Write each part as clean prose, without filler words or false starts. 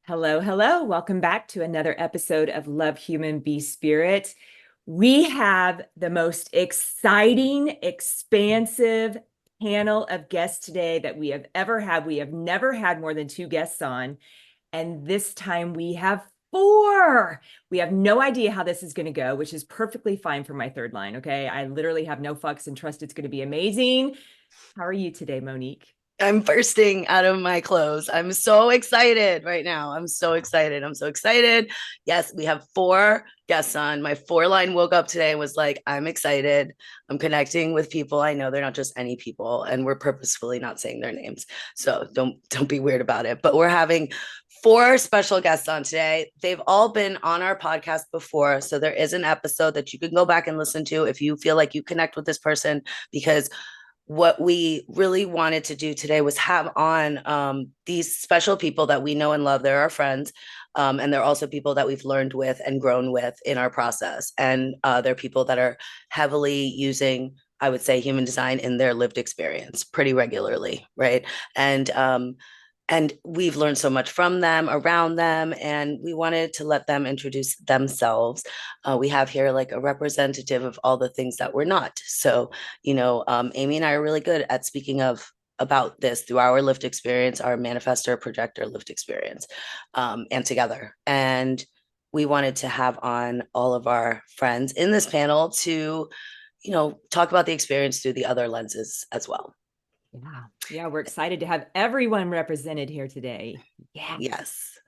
Hello, hello. Welcome back to another episode of Love Human Be Spirit. We have the most exciting, expansive panel of guests today that we have ever had. We have never had more than two guests on, and this time we have four. We have no idea how this is going to go, which is perfectly fine for my third line. Okay. I literally have no fucks and trust it's going to be amazing. How are you today, Monique? I'm bursting out of my clothes. I'm so excited right now. I'm so excited. I'm so excited. Yes, we have four guests on. My four line woke up today and was like, I'm excited. I'm connecting with people. I know they're not just any people, and we're purposefully not saying their names. So don't be weird about it. But we're having four special guests on today. They've all been on our podcast before. So there is an episode that you can go back and listen to if you feel like you connect with this person, because what we really wanted to do today was have on these special people that we know and love. They're our friends. And they're also people that we've learned with and grown with in our process. And they're people that are heavily using, I would say, human design in their lived experience pretty regularly. Right. And and we've learned so much from them, around them, and we wanted to let them introduce themselves. We have here like a representative of all the things that we're not. So, Amy and I are really good at speaking of about this through our lived experience, our manifestor projector lived experience, and together. And we wanted to have on all of our friends in this panel to, talk about the experience through the other lenses as well. Yeah. Yeah, we're excited to have everyone represented here today. Yeah. Yes.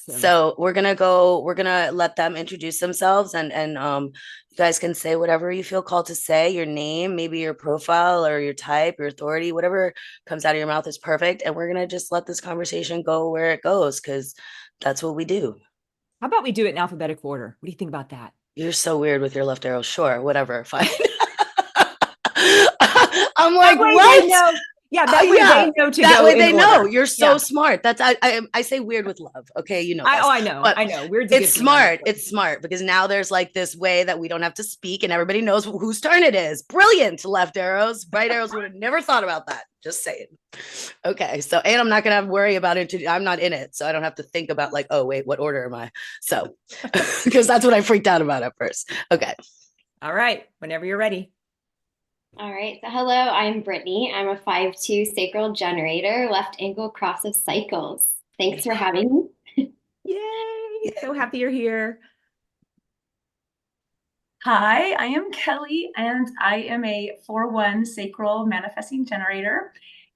Awesome. So we're gonna let them introduce themselves, and you guys can say whatever you feel called to say, your name, maybe your profile or your type, your authority, whatever comes out of your mouth is perfect. And we're gonna just let this conversation go where it goes, because that's what we do. How about we do it in alphabetical order? What do you think about that? You're so weird with your left arrow. Sure, whatever, fine. I'm That like, way they what? know. Yeah, that way Yeah, they know to that go way in they know. order. You're so Yeah. smart. That's I say weird with love. Okay, you know I this. oh, I know. But I know. Weird's a it's good thing on this smart. one. It's smart because now there's like this way that we don't have to speak and everybody knows whose turn it is. Brilliant. Left arrows, right arrows would have never thought about that. Just saying. Okay, so and I'm not gonna worry about it. I'm not in it, so I don't have to think about like, oh wait, what order am I? So because that's what I freaked out about at first. Okay. All right. Whenever you're ready. All right. So, hello, I'm Brittney. I'm a 5-2 sacral generator, left angle cross of cycles. Thanks for having me. Yay. So happy you're here. Hi, I am Kelly, and I am a 4-1 sacral manifesting generator,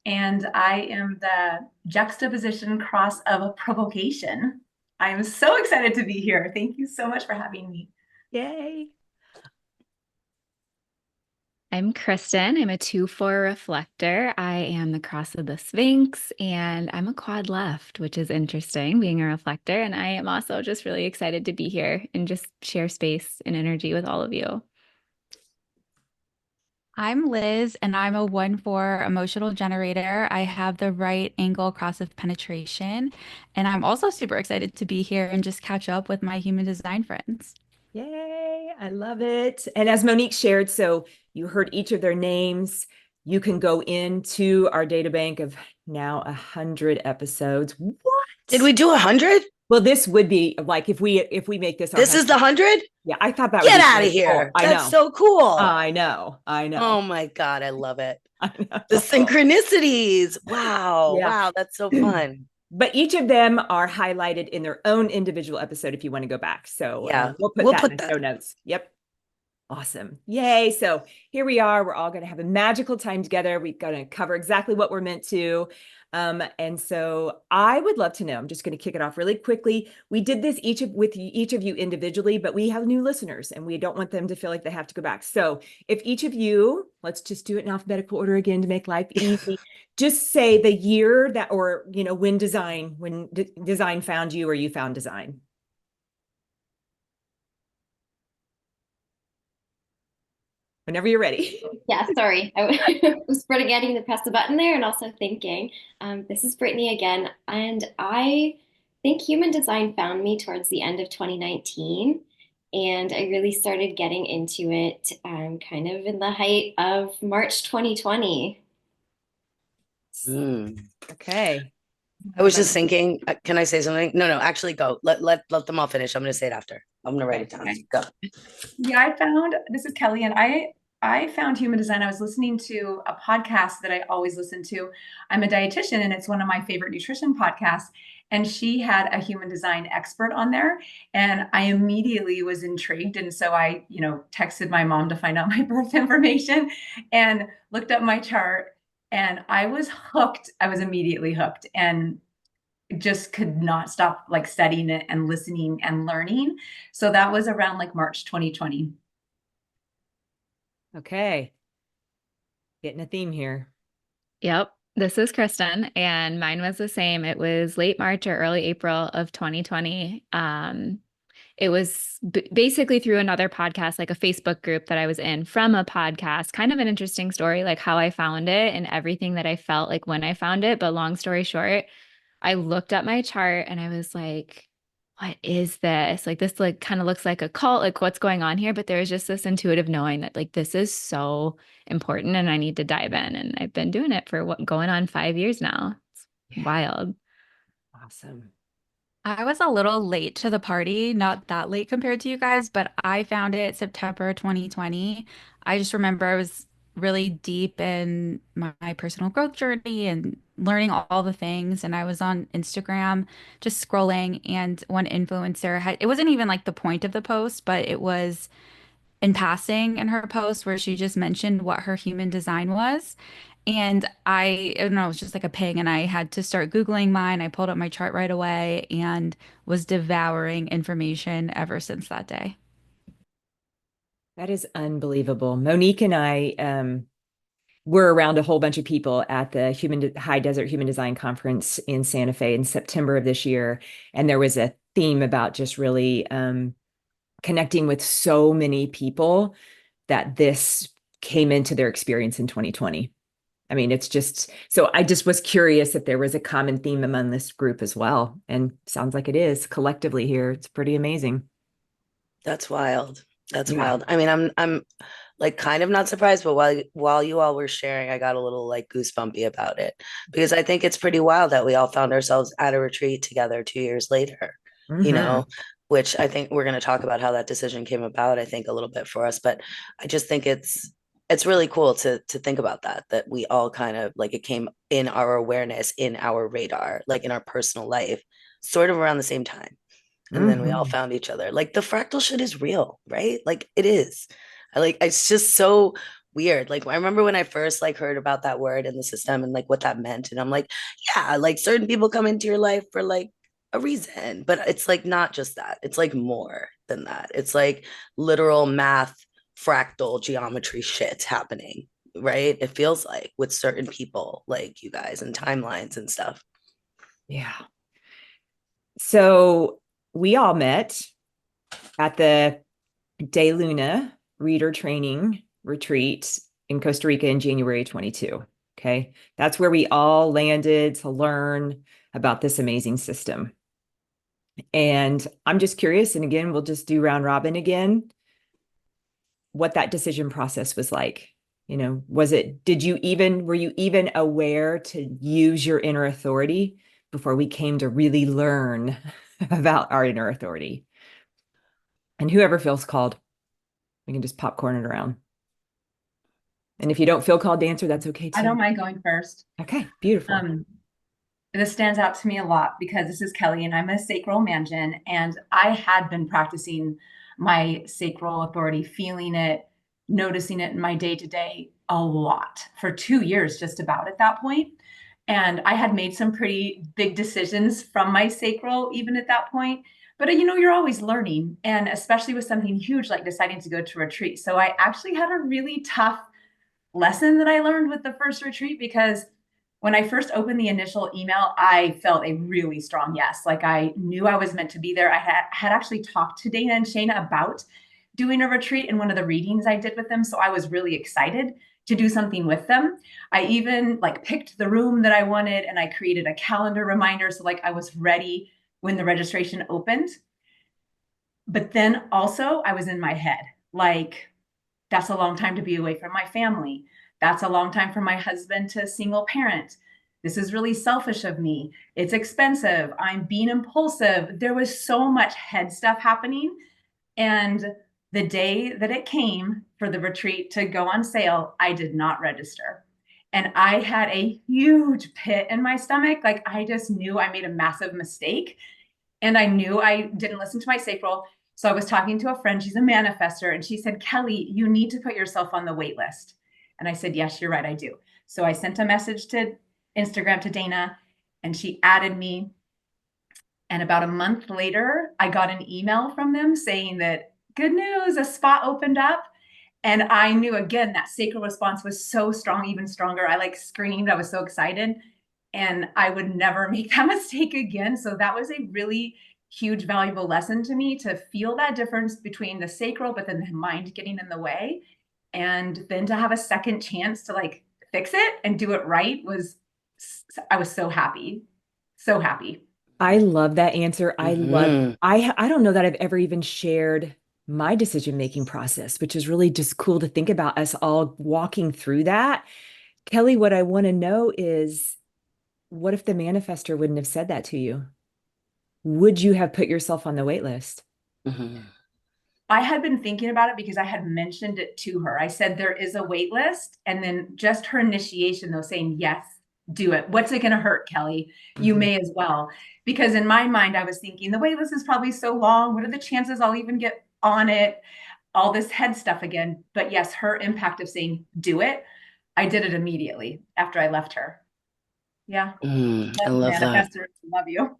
and I am the juxtaposition cross of provocation. I'm so excited to be here. Thank you so much for having me. Yay. I'm Kristin. I'm a 2-4 reflector. I am the cross of the Sphinx, and I'm a quad left, which is interesting being a reflector. And I am also just really excited to be here and just share space and energy with all of you. I'm Liz, and I'm a 1-4 emotional generator. I have the right angle cross of penetration, and I'm also super excited to be here and just catch up with my human design friends. Yay. I love it. And as Monique shared, so you heard each of their names. You can go into our data bank of now 100 episodes. What? Did we do 100? Well, this would be like if we make this our This is the 100th. 100? Yeah, I thought that would Get be out really of here. cool. I That's know. so cool. I know. I know. Oh my God, I love it. I know. The synchronicities. Wow. Yeah. Wow, that's so fun. But each of them are highlighted in their own individual episode if you want to go back. So Yeah, we'll put we'll that in put the that. show notes. Yep. Awesome. Yay. So here we are. We're all going to have a magical time together. We're going to cover exactly what we're meant to. And so I would love to know, I'm just going to kick it off really quickly. We did this with each of you individually, but we have new listeners and we don't want them to feel like they have to go back. So if each of you, let's just do it in alphabetical order again to make life easy. Just say the year that, or, when design found you or you found design. Whenever you're ready. Yeah, sorry. I was forgetting to press the button there and also thinking. This is Brittney again, and I think human design found me towards the end of 2019, and I really started getting into it kind of in the height of March 2020. Mm. Okay. I was just thinking, can I say something? No, no, actually go. Let them all finish. I'm going to say it after. I'm going to write it down. Okay. Go. Yeah, this is Kelly, and I found human design. I was listening to a podcast that I always listen to. I'm a dietitian, and it's one of my favorite nutrition podcasts. And she had a human design expert on there, and I immediately was intrigued. And so I, texted my mom to find out my birth information and looked up my chart, and I was hooked. I was immediately hooked, and just could not stop like studying it and listening and learning. So that was around like March 2020. Okay. Getting a theme here. Yep. This is Kristin, and mine was the same. It was late March or early April of 2020. It was basically through another podcast, like a Facebook group that I was in from a podcast. Kind of an interesting story, like how I found it and everything that I felt like when I found it. But long story short, I looked at my chart and I was like, what is this? Like this like kind of looks like a cult, like what's going on here? But there was just this intuitive knowing that like this is so important and I need to dive in. And I've been doing it for what going on 5 years now. It's wild. Awesome. I was a little late to the party, not that late compared to you guys, but I found it September 2020. I just remember I was really deep in my personal growth journey and learning all the things. And I was on Instagram just scrolling, and one influencer had, it wasn't even like the point of the post, but it was in passing in her post where she just mentioned what her human design was. And I don't know, it was just like a ping, and I had to start Googling mine. I pulled up my chart right away and was devouring information ever since that day. That is unbelievable. Monique and I were around a whole bunch of people at the High Desert Human Design Conference in Santa Fe in September of this year. And there was a theme about just really connecting with so many people that this came into their experience in 2020. I mean, it's just, so I just was curious if there was a common theme among this group as well. And sounds like it is collectively here. It's pretty amazing. That's wild. That's Yeah. wild. I mean, I'm like kind of not surprised, but while you all were sharing, I got a little like goosebumpy about it because I think it's pretty wild that we all found ourselves at a retreat together 2 years later, you know, which I think we're going to talk about how that decision came about, I think a little bit for us, but I just think it's really cool to think about that we all kind of like it came in our awareness, in our radar, like in our personal life, sort of around the same time. And then we all found each other. Like the fractal shit is real, right? Like it is. It's just so weird. Like I remember when I first like heard about that word in the system and like what that meant. And I'm like, yeah, like certain people come into your life for like a reason, but it's like not just that. It's like more than that. It's like literal math, fractal geometry shit happening, right? It feels like with certain people like you guys and timelines and stuff. Yeah. So we all met at the De Luna Reader Training Retreat in Costa Rica in January 22. Okay. That's where we all landed to learn about this amazing system. And I'm just curious, and again, we'll just do round robin again, what that decision process was like. Were you even aware to use your inner authority before we came to really learn about our inner authority? And whoever feels called, we can just popcorn it around. And if you don't feel called to answer, that's okay too. I don't mind going first. Okay, beautiful. This stands out to me a lot because this is Kelly and I'm a sacral manjin, and I had been practicing my sacral authority, feeling it, noticing it in my day to day a lot for 2 years, just about at that point. And I had made some pretty big decisions from my sacral even at that point. But you're always learning, and especially with something huge like deciding to go to retreat. So I actually had a really tough lesson that I learned with the first retreat, because when I first opened the initial email, I felt a really strong yes. Like I knew I was meant to be there. I had actually talked to Dana and Shayna about doing a retreat in one of the readings I did with them. So I was really excited to do something with them. I even like picked the room that I wanted, and I created a calendar reminder. So like I was ready when the registration opened. But then also I was in my head, like, that's a long time to be away from my family. That's a long time for my husband to single parent. this is really selfish of me. It's expensive. I'm being impulsive. There was so much head stuff happening. And the day that it came for the retreat to go on sale, I did not register. And I had a huge pit in my stomach. Like I just knew I made a massive mistake. And I knew I didn't listen to my sacral. So I was talking to a friend, she's a manifester, and she said, Kelly, you need to put yourself on the wait list. And I said, yes, you're right, I do. So I sent a message to Instagram to Dana, and she added me. And about a month later, I got an email from them saying that good news, a spot opened up. And I knew again that sacral response was so strong, even stronger. I like screamed. I was so excited. And I would never make that mistake again. So that was a really huge, valuable lesson to me to feel that difference between the sacral, but then the mind getting in the way. And then to have a second chance to like fix it and do it right I was so happy. So happy. I love that answer. I love, Mhm. I don't know that I've ever even shared my decision-making process, which is really just cool to think about us all walking through that. Kelly, what I want to know is, what if the manifester wouldn't have said that to you? Would you have put yourself on the wait list? Mhm. I had been thinking about it because I had mentioned it to her. I said, there is a wait list. And then just her initiation, though, saying, yes, do it. What's it going to hurt, Kelly? You may as well. Because in my mind, I was thinking the wait list is probably so long. What are the chances I'll even get on it? All this head stuff again. But yes, her impact of saying, do it. I did it immediately after I left her. Yeah. I love that. Manifestors, love you.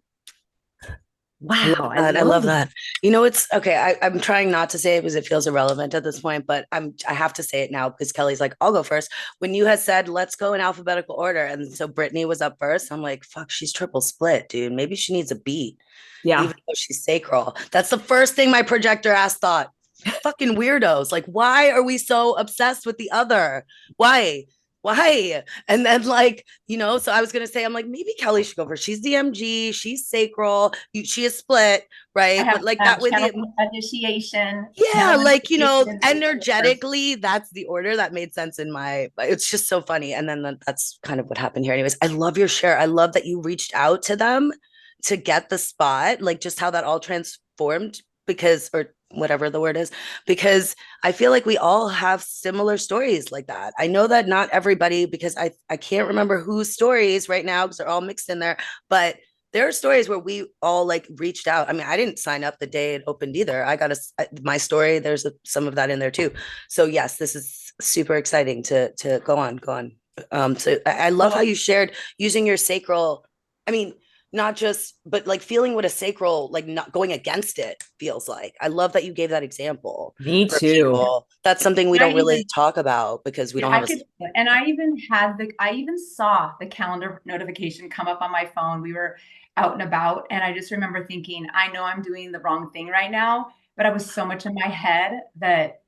I Wow, love I that. I love love that. that. You know, it's okay. I'm trying not to say it because it feels irrelevant at this point, but I have to say it now because Kelly's like, I'll go first. When you had said, let's go in alphabetical order. And so Brittney was up first. I'm like, fuck, she's triple split, dude. Maybe she needs a beat, Yeah. even though she's sacral. That's the first thing my projector ass thought. Fucking weirdos. Like, why are we so obsessed with the other? Why? Why? And then, like, so I was gonna say, I'm like, maybe Kelly should go first. She's DMG, she's sacral, she is split, I right? have But like that way, channel initiation, yeah, like manifestation. energetically, that's the order that made sense in my. It's just so funny, and then that's kind of what happened here. Anyways, I love your share. I love that you reached out to them to get the spot, like just how that all transformed because, or whatever the word is, because I feel like we all have similar stories like that. I know that not everybody, because I can't remember whose stories right now because they're all mixed in there, but there are stories where we all like reached out. I mean, I didn't sign up the day it opened either. I got my story. There's some of that in there too. So yes, this is super exciting to go on. So I love how you shared using your sacral. I mean, not just, but like feeling what a sacral, like not going against it feels like. I love that you gave that example Me for too. people. That's something we I don't really even talk about because we don't I have could, and I even saw the calendar notification come up on my phone. We were out and about, and I just remember thinking, I know I'm doing the wrong thing right now, but I was so much in my head that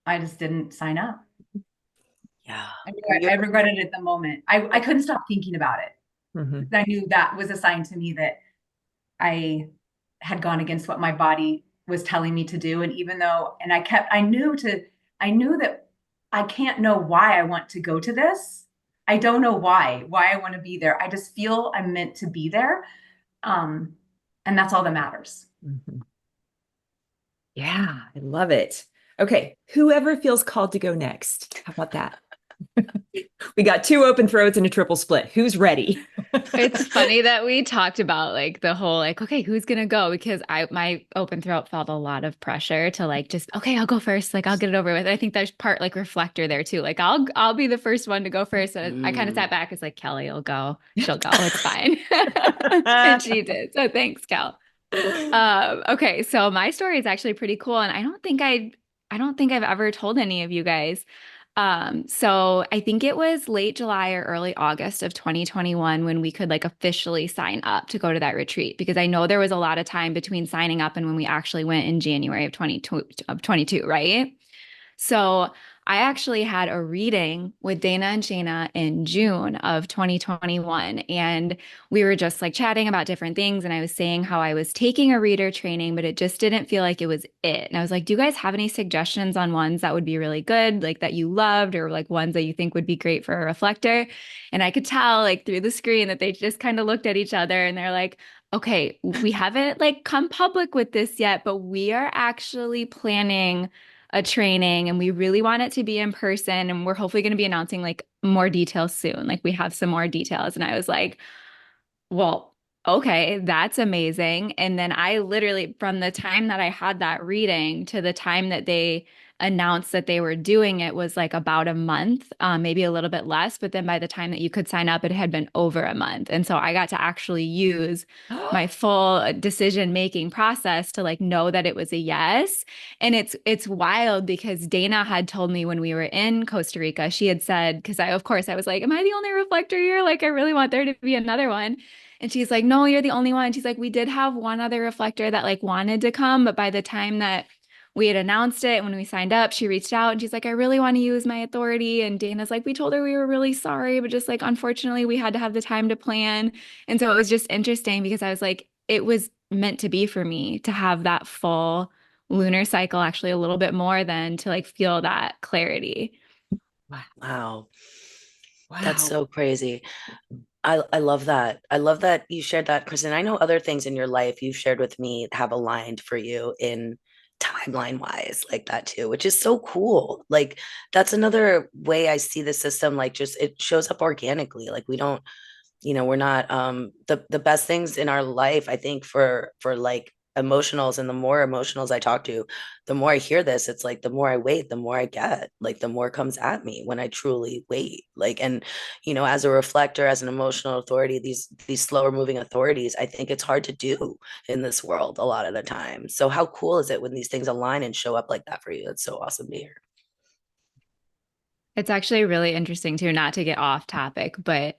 I just didn't sign up. yeah. I regretted it at the moment. I couldn't stop thinking about it. Mhm. I knew that was a sign to me that I had gone against what my body was telling me to do. And even though, and I knew that I can't know why I want to go to this. I don't know why I want to be there. I just feel I'm meant to be there. And that's all that matters. Mhm. Yeah, I love it. Okay, whoever feels called to go next. How about that? We got two open throats and a triple split. Who's ready? It's funny that we talked about like the whole like, okay, who's gonna go? Because my open throat felt a lot of pressure to like just, okay, I'll go first. Like I'll get it over with. I think there's part like reflector there too. Like I'll be the first one to go first. And I kind of sat back as like Kelly will go. She'll go. It's fine. And she did. So thanks, Kel. Okay, so my story is actually pretty cool, and I don't think I've ever told any of you guys. So I think it was late July or early August of 2021 when we could like officially sign up to go to that retreat because I know there was a lot of time between signing up and when we actually went in January of 2022, right? So I actually had a reading with Dana and Shayna in June of 2021. And we were just like chatting about different things. And I was saying how I was taking a reader training, but it just didn't feel like it was it. And I was like, do you guys have any suggestions on ones that would be really good, like that you loved, or like ones that you think would be great for a reflector? And I could tell like through the screen that they just kind of looked at each other and they're like, okay, we haven't like come public with this yet, but we are actually planning a training and we really want it to be in person. And we're hopefully going to be announcing like more details soon. Like we have some more details. And I was like, well, okay, that's amazing. And then I literally, from the time that I had that reading to the time that they announced that they were doing it was like about a month, maybe a little bit less. But then by the time that you could sign up, it had been over a month. And so I got to actually use my full decision-making process to like know that it was a yes. And it's wild because Dana had told me when we were in Costa Rica, she had said, because of course I was like, am I the only reflector here? Like I really want there to be another one. And she's like, no, you're the only one. She's like, we did have one other reflector that like wanted to come, but by the time that we had announced it, when we signed up, she reached out and she's like, I really want to use my authority. And Dana's like, we told her we were really sorry, but just like, unfortunately, we had to have the time to plan. And so it was just interesting because I was like, it was meant to be for me to have that full lunar cycle, actually a little bit more than to like feel that clarity. Wow. Wow. That's so crazy. I love that. I love that you shared that, Kristin. I know other things in your life you've shared with me have aligned for you in timeline wise, like that too, which is so cool. Like that's another way I see the system, like just it shows up organically. Like we don't, we're not the best things in our life, I think, for like emotionals, and the more emotionals I talk to, the more I hear this, it's like the more I wait, the more I get, like the more comes at me when I truly wait. Like, and as a reflector, as an emotional authority, these slower moving authorities, I think it's hard to do in this world a lot of the time. So how cool is it when these things align and show up like that for you? It's so awesome to hear. It's actually really interesting too, not to get off topic, but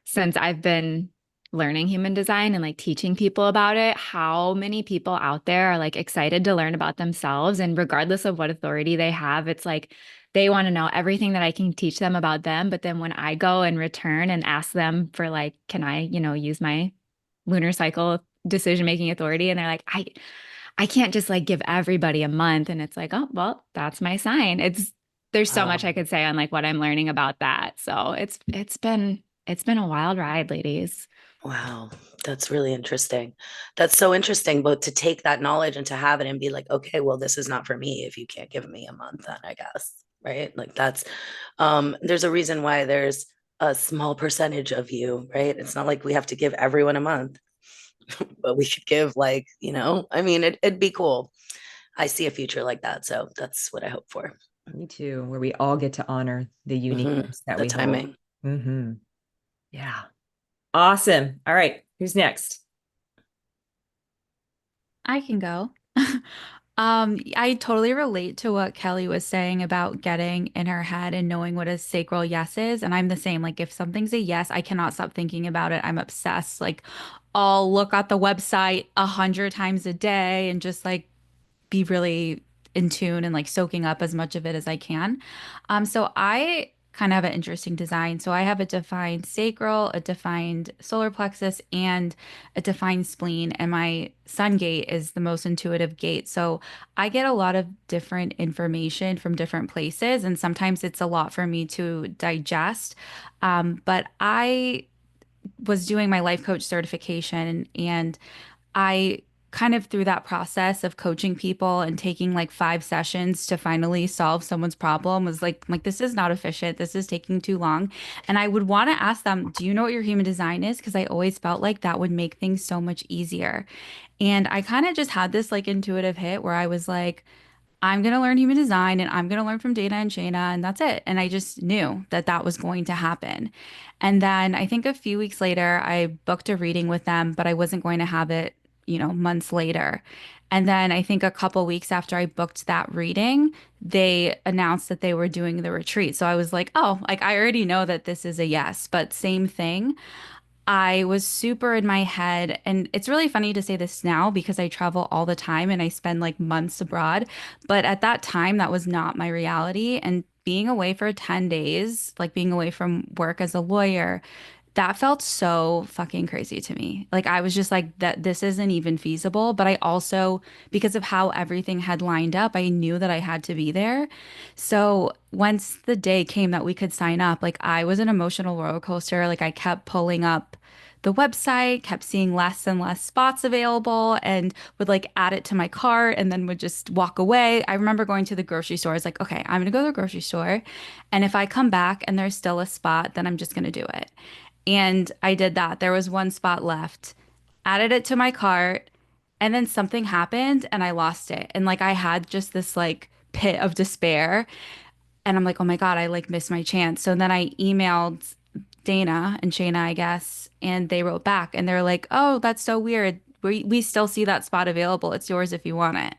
since I've been learning human design and like teaching people about it, how many people out there are like excited to learn about themselves. And regardless of what authority they have, it's like they want to know everything that I can teach them about them. But then when I go and return and ask them for like, can I, use my lunar cycle decision-making authority? And they're like, I can't just like give everybody a month. And it's like, oh, well, that's my sign. There's so much I could say on like what I'm learning about that. So it's been a wild ride, ladies. Wow, that's really interesting. That's so interesting, but to take that knowledge and to have it and be like, okay, well, this is not for me if you can't give me a month, then I guess, right? Like that's there's a reason why there's a small percentage of you, right? It's not like we have to give everyone a month, but we should give like, I mean, it'd be cool. I see a future like that. So that's what I hope for. Me too, where we all get to honor the uniqueness that The we timing. hold. Mm-hmm. Yeah. Awesome. All right. Who's next? I can go. I totally relate to what Kelly was saying about getting in her head and knowing what a sacral yes is. And I'm the same. Like, if something's a yes, I cannot stop thinking about it. I'm obsessed. Like, I'll look at the website 100 times a day and just like be really in tune and like soaking up as much of it as I can. So I kind of have an interesting design. So I have a defined sacral, a defined solar plexus, and a defined spleen. And my sun gate is the most intuitive gate. So I get a lot of different information from different places, and sometimes it's a lot for me to digest. But I was doing my life coach certification, and I kind of through that process of coaching people and taking like 5 sessions to finally solve someone's problem was like this is not efficient. This is taking too long. And I would want to ask them, do you know what your human design is? Because I always felt like that would make things so much easier. And I kind of just had this like intuitive hit where I was like, I'm going to learn human design and I'm going to learn from Dana and Shayna, and that's it. And I just knew that that was going to happen. And then I think a few weeks later, I booked a reading with them, but I wasn't going to have it, months later. And then I think a couple weeks after I booked that reading, they announced that they were doing the retreat. So I was like, oh, like I already know that this is a yes, but same thing. I was super in my head. And it's really funny to say this now because I travel all the time and I spend like months abroad. But at that time, that was not my reality. And being away for 10 days, like being away from work as a lawyer, that felt so fucking crazy to me. Like I was just like that this isn't even feasible, but I also because of how everything had lined up, I knew that I had to be there. So once the day came that we could sign up, like I was an emotional roller coaster. Like I kept pulling up the website, kept seeing less and less spots available and would like add it to my cart and then would just walk away. I remember going to the grocery store. It's like, okay, I'm gonna go to the grocery store. And if I come back and there's still a spot, then I'm just gonna do it. And I did that. There was one spot left, added it to my cart, and then something happened and I lost it. And like I had just this like pit of despair. And I'm like, oh my God, I like missed my chance. So then I emailed Dana and Shayna, I guess, and they wrote back and they're like, oh, that's so weird. We still see that spot available. It's yours if you want it.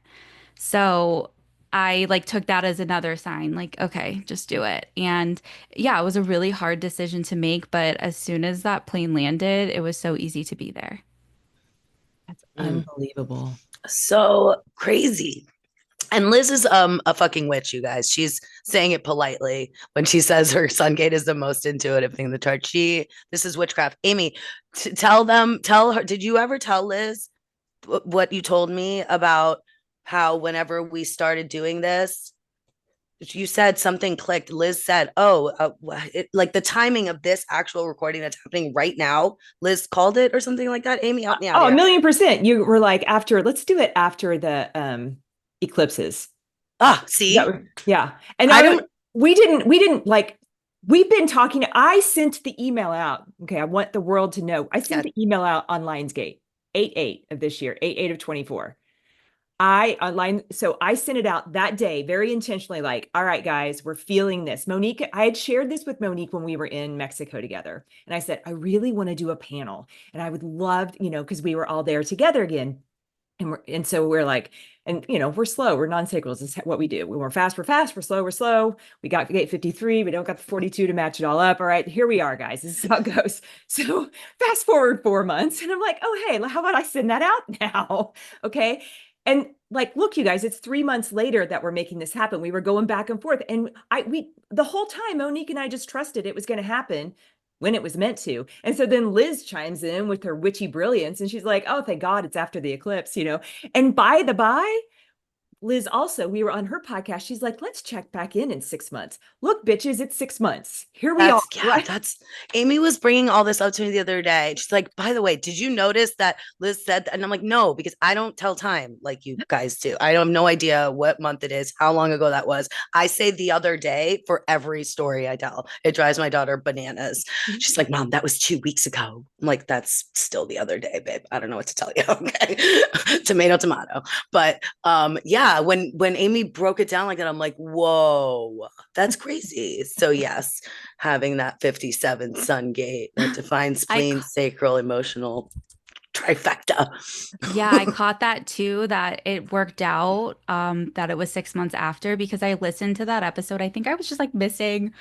So I like took that as another sign, like, okay, just do it. And yeah, it was a really hard decision to make, but as soon as that plane landed, it was so easy to be there. That's unbelievable. So crazy. And Liz is a fucking witch, you guys. She's saying it politely when she says her sun gate is the most intuitive thing in the chart. This is witchcraft. Amy, tell her, did you ever tell Liz what you told me about how whenever we started doing this, you said something clicked. Liz said, like the timing of this actual recording that's happening right now, Liz called it or something like that. Amy, help me out. Oh, 1,000,000%. You were like, let's do it after the eclipses. See? Yeah. And we didn't like, we've been talking. I sent the email out. Okay. I want the world to know. I sent the email out on Lionsgate, 8/8 of this year, 8/8 of 24. So I sent it out that day very intentionally, like, all right, guys, we're feeling this. Monique, I had shared this with Monique when we were in Mexico together. And I said, I really want to do a panel and I would love, because we were all there together again. And so we're like, and we're slow, we're non-sacrals. It's what we do. We're fast, we're slow, we're slow. We got gate 53. We don't got the 42 to match it all up. All right, here we are, guys. This is how it goes. So fast forward 4 months. And I'm like, oh, hey, how about I send that out now? Okay. And like, look, you guys, it's 3 months later that we're making this happen. We were going back and forth. And the whole time, Monique and I just trusted it was going to happen when it was meant to. And so then Liz chimes in with her witchy brilliance and she's like, oh, thank God it's after the eclipse, And by the by, Liz also, we were on her podcast. She's like, let's check back in 6 months. Look, bitches, it's 6 months. Here we are. Yeah, right? Amy was bringing all this up to me the other day. She's like, by the way, did you notice that Liz said that? And I'm like, no, because I don't tell time like you guys do. I have no idea what month it is, how long ago that was. I say the other day for every story I tell. It drives my daughter bananas. She's like, Mom, that was 2 weeks ago. I'm like, that's still the other day, babe. I don't know what to tell you. Okay. Tomato. But yeah, when Amy broke it down like that, I'm like, whoa, that's crazy. So yes, having that 57 sun gate that defines spleen, sacral, emotional trifecta. Yeah, I caught that too, that it worked out, that it was 6 months after, because I listened to that episode. I think I was just like missing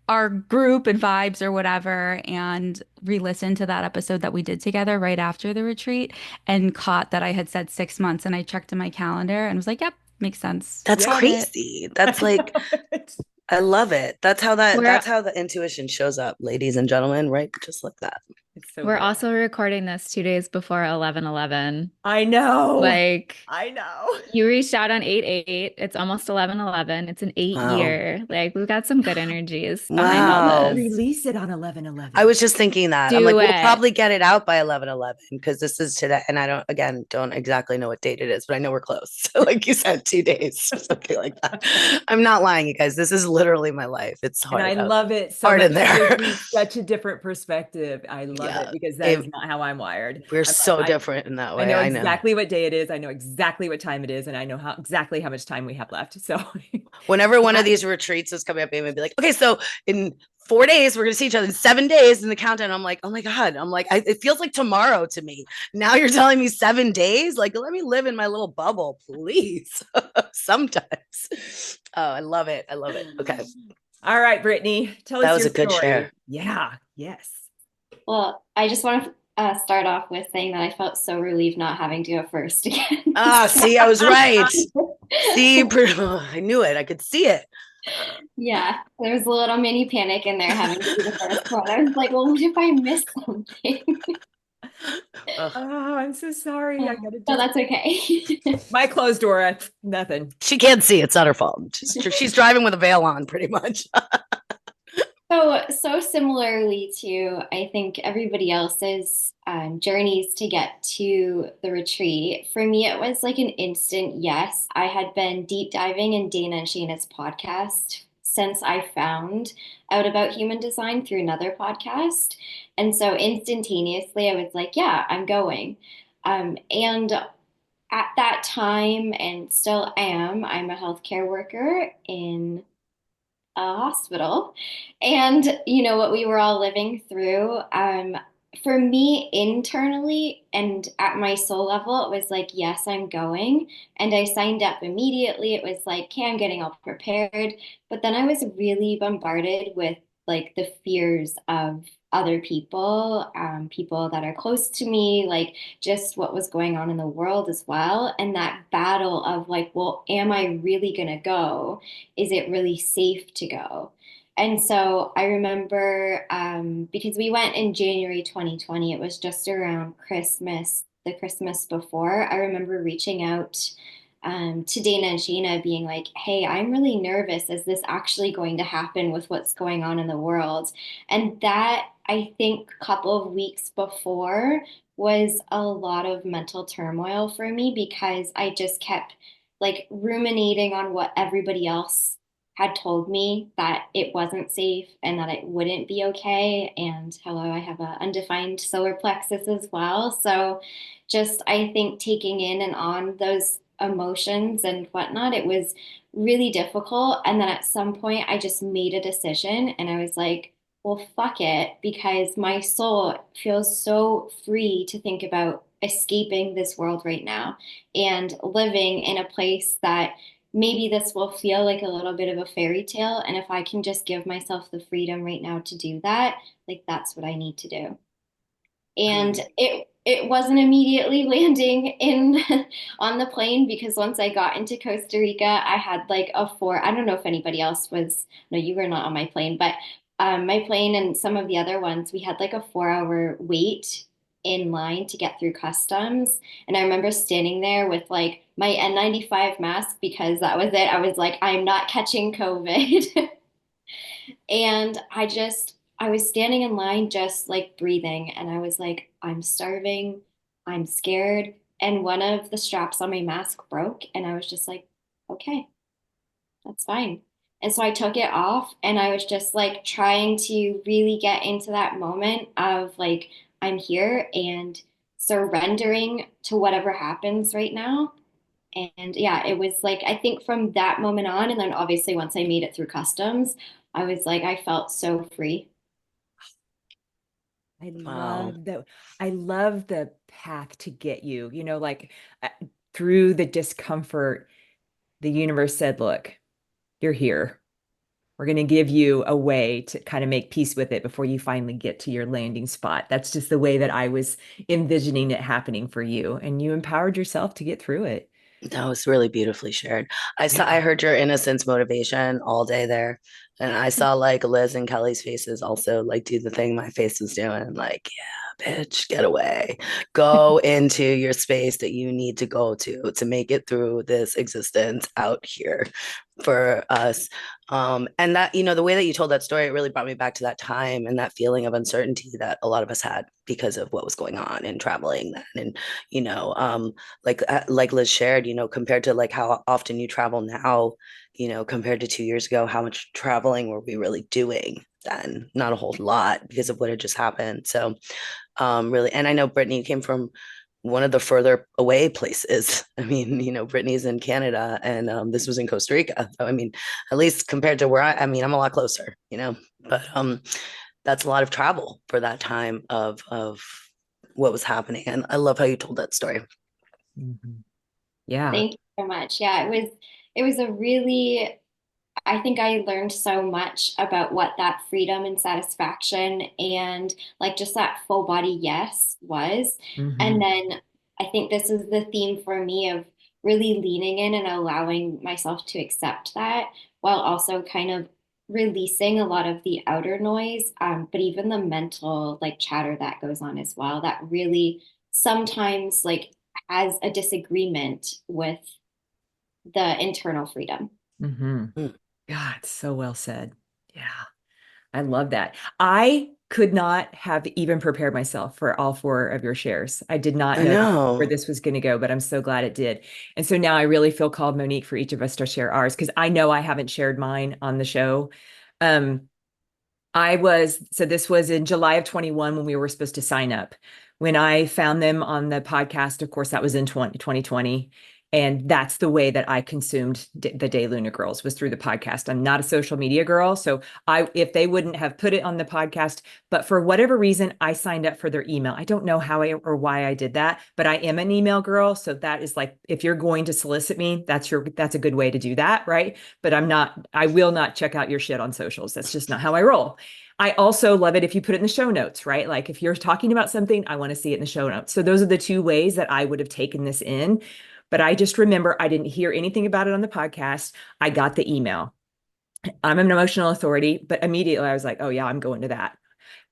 our group and vibes or whatever, and re-listened to that episode that we did together right after the retreat and caught that I had said 6 months, and I checked in my calendar and was like, yep, makes sense. That's crazy. That's like, I love it. That's how the intuition shows up, ladies and gentlemen, right? Just like that. We're also recording this 2 days before 11/11. I know. Like, I know. You reached out on 8/8. It's almost 11/11. It's an 8-year. Like, we've got some good energies behind all this. Release it on 11/11. I was just thinking that. I'm like, we'll probably get it out by 11/11 because this is today. And I don't exactly know what date it is, but I know we're close. So like you said, 2 days or something like that. I'm not lying, you guys. This is literally my life. It's hard. And I love it so hard much. in there. Such a different perspective. I love it because that is not how I'm wired. We're so different in that way. I know exactly what day it is. I know exactly what time it is. And I know exactly how much time we have left. So whenever one of these retreats is coming up, Amy would be like, okay, so in 4 days, we're going to see each other in 7 days in the countdown. I'm like, oh my God. I'm like, it feels like tomorrow to me. Now you're telling me 7 days? Like, let me live in my little bubble, please. Sometimes. Oh, I love it. I love it. Okay. All right, Brittney, tell us your story. That was a good share. Yeah. Yes. Well, I just want to start off with saying that I felt so relieved not having to go first again. See, I was right. See, I knew it. I could see it. Yeah, there was a little mini panic in there having to be the first one. I was like, well, what if I miss something? Ugh. Oh, I'm so sorry. I gotta So just that's okay. my closed door. Nothing. She can't see. It's not her fault. She's driving with a veil on, pretty much. So similarly to, I think, everybody else's journeys to get to the retreat, for me, it was like an instant yes. I had been deep diving in Dana and Shayna's podcast since I found out about human design through another podcast. And so instantaneously, I was like, yeah, I'm going. And at that time, and still am, I'm a healthcare worker in a hospital. And what we were all living through, for me internally and at my soul level, it was like, yes, I'm going. And I signed up immediately. It was like, okay, I'm getting all prepared. But then I was really bombarded with like the fears of other people, people that are close to me, like just what was going on in the world as well. And that battle of like, well, am I really going to go? Is it really safe to go? And so I remember because we went in January 2020, it was just around Christmas, the Christmas before. I remember reaching out to Dana and Shayna being like, hey, I'm really nervous. Is this actually going to happen with what's going on in the world? And that, I think, a couple of weeks before was a lot of mental turmoil for me because I just kept like ruminating on what everybody else had told me that it wasn't safe and that it wouldn't be okay. And hello, I have an undefined solar plexus as well. So just I think taking in and on those emotions and whatnot, it was really difficult. And then at some point, I just made a decision and I was like, well, fuck it, because my soul feels so free to think about escaping this world right now and living in a place that maybe this will feel like a little bit of a fairy tale. And if I can just give myself the freedom right now to do that, like that's what I need to do. And it wasn't immediately landing in on the plane because once I got into Costa Rica, I had like I don't know if anybody else was, no, you were not on my plane, but my plane and some of the other ones, we had like a 4 hour wait in line to get through customs. And I remember standing there with like my N95 mask because that was it. I was like, I'm not catching COVID. And I was standing in line just like breathing. And I was like, I'm starving. I'm scared. And one of the straps on my mask broke. And I was just like, okay, that's fine. And so I took it off and I was just like trying to really get into that moment of like, I'm here and surrendering to whatever happens right now. And yeah, it was like, I think from that moment on, and then obviously once I made it through customs, I was like, I felt so free. I Wow. love the I love the path to get you, like uh, through the discomfort, the universe said, look, you're here. We're going to give you a way to kind of make peace with it before you finally get to your landing spot. That's just the way that I was envisioning it happening for you. And you empowered yourself to get through it. That was really beautifully shared. I Yeah. heard your innocence motivation all day there. And I saw like Liz and Kelly's faces also like do the thing my face was doing. Like, yeah, bitch, get away. Go into your space that you need to go to make it through this existence out here for us. And that, the way that you told that story, it really brought me back to that time and that feeling of uncertainty that a lot of us had because of what was going on and traveling then. And, like Liz shared, compared to like how often you travel now, compared to 2 years ago, how much traveling were we really doing then? Not a whole lot because of what had just happened. So really, and I know Brittney, you came from one of the further away places. I mean, Brittney's in Canada and this was in Costa Rica. So, I mean, at least compared to where I mean, I'm a lot closer, but that's a lot of travel for that time of what was happening. And I love how you told that story. Mhm. Yeah. Thank you so much. Yeah, it was a really, I think I learned so much about what that freedom and satisfaction and like just that full body yes was. And Mhm. then I think this is the theme for me of really leaning in and allowing myself to accept that while also kind of releasing a lot of the outer noise, but even the mental like chatter that goes on as well, that really sometimes like has a disagreement with the internal freedom. Mm-hmm. Mm. God, so well said. Yeah. I love that. I could not have even prepared myself for all four of your shares. I did not I know know. where this was going to go, but I'm so glad it did. And so now I really feel called, Monique, for each of us to share ours because I know I haven't shared mine on the show. Um, so this was in July of 21 when we were supposed to sign up. When I found them on the podcast, of course, that was in 2020. And that's the way that I consumed the Day Luna Girls was through the podcast. I'm not a social media girl. So if they wouldn't have put it on the podcast, but for whatever reason, I signed up for their email. I don't know how or why I did that, but I am an email girl. So that is like, if you're going to solicit me, that's a good way to do that. Right. But I will not check out your shit on socials. That's just not how I roll. I also love it if you put it in the show notes, right? Like if you're talking about something, I want to see it in the show notes. So those are the two ways that I would have taken this in. But I just remember I didn't hear anything about it on the podcast. I got the email. I'm an emotional authority, but immediately I was like, oh yeah, I'm going to that.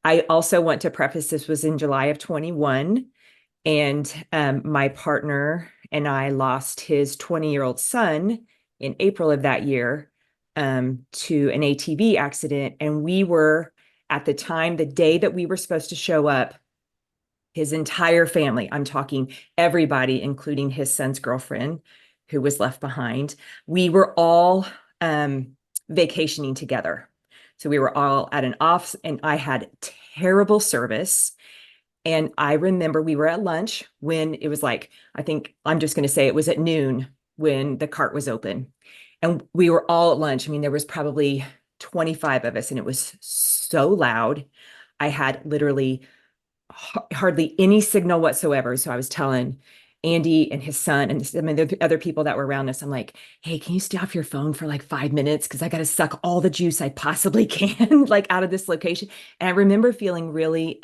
I also want to preface this was in July of 21. And my partner and I lost his 20-year-old son in April of that year to an ATV accident. And we were, at the time, the day that we were supposed to show up, his entire family, I'm talking everybody, including his son's girlfriend, who was left behind, we were all vacationing together. So we were all at an off, and I had terrible service. And I remember we were at lunch when it was like, I think I'm just going to say it was at noon when the cart was open. And we were all at lunch. I mean, there was probably 25 of us, and it was so loud. I had literally hardly any signal whatsoever. So I was telling Andy and his son, and I mean, the other people that were around us, I'm like, hey, can you stay off your phone for like 5 minutes? Because I got to suck all the juice I possibly can, like out of this location. And I remember feeling really,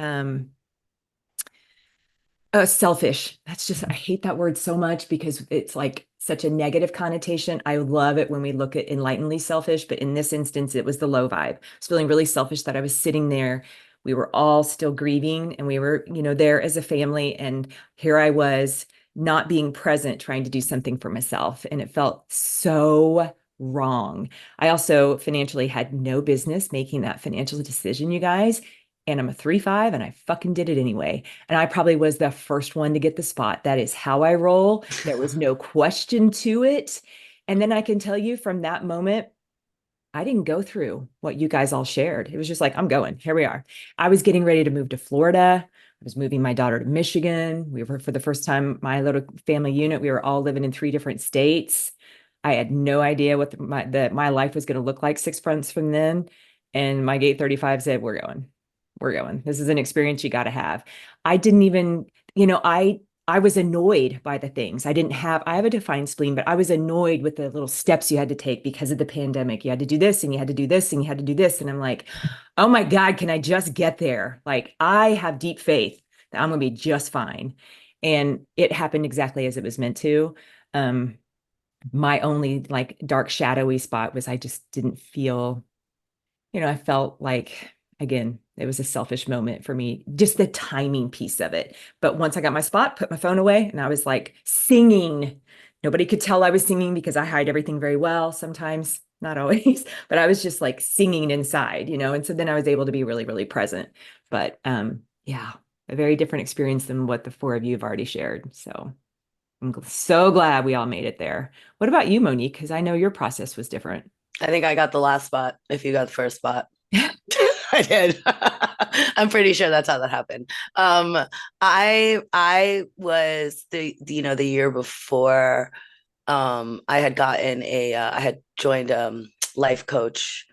selfish. I hate that word so much because it's like such a negative connotation. I love it when we look at enlightenedly selfish, but in this instance, it was the low vibe. I was feeling really selfish that I was sitting there. We were all still grieving and we were, there as a family. And here I was not being present, trying to do something for myself. And it felt so wrong. I also financially had no business making that financial decision, you guys. And I'm a 3-5 and I fucking did it anyway. And I probably was the first one to get the spot. That is how I roll. There was no question to it. And then I can tell you from that moment, I didn't go through what you guys all shared. It was just like, I'm going. Here we are. I was getting ready to move to Florida. I was moving my daughter to Michigan. We were, for the first time, my little family unit, we were all living in 3 different states. I had no idea what my life was going to look like 6 months from then. And my gate 35 said, we're going. This is an experience you got to have. I didn't even, I was annoyed by the things. I have a defined spleen, but I was annoyed with the little steps you had to take because of the pandemic. You had to do this and you had to do this and you had to do this. And I'm like, oh my God, can I just get there? Like I have deep faith that I'm going to be just fine. And it happened exactly as it was meant to. My only like dark shadowy spot was I just didn't feel, I felt like, again, it was a selfish moment for me, just the timing piece of it. But once I got my spot, put my phone away, and I was like singing. Nobody could tell I was singing because I hide everything very well sometimes, not always, but I was just like singing inside, and so then I was able to be really, really present. But yeah, a very different experience than what the 4 of you have already shared. So I'm so glad we all made it there. What about you, Monique? Because I know your process was different. I think I got the last spot if you got the first spot. I did. I'm pretty sure that's how that happened. I was the year before I had gotten I had joined life coach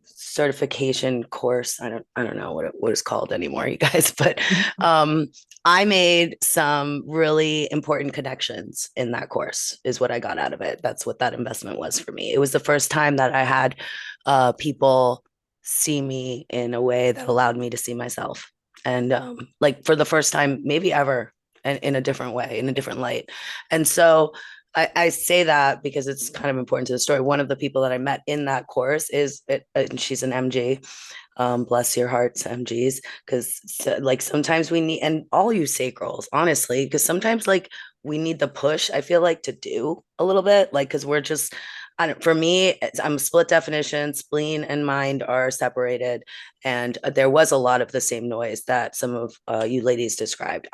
certification course. I don't know what it's called anymore, you guys, but I made some really important connections in that course is what I got out of it. That's what that investment was for me. It was the first time that I had people see me in a way that allowed me to see myself. And like for the first time, maybe ever, and in a different way, in a different light. And so I say that because it's kind of important to the story. One of the people that I met in that course and she's an MG. Bless your hearts, MGs, because like sometimes we need, and all you sacrals, honestly, because sometimes like we need the push. I feel like to do a little bit, like because we're just. I don't, for me, I'm split definition. Spleen and mind are separated, and there was a lot of the same noise that some of you ladies described.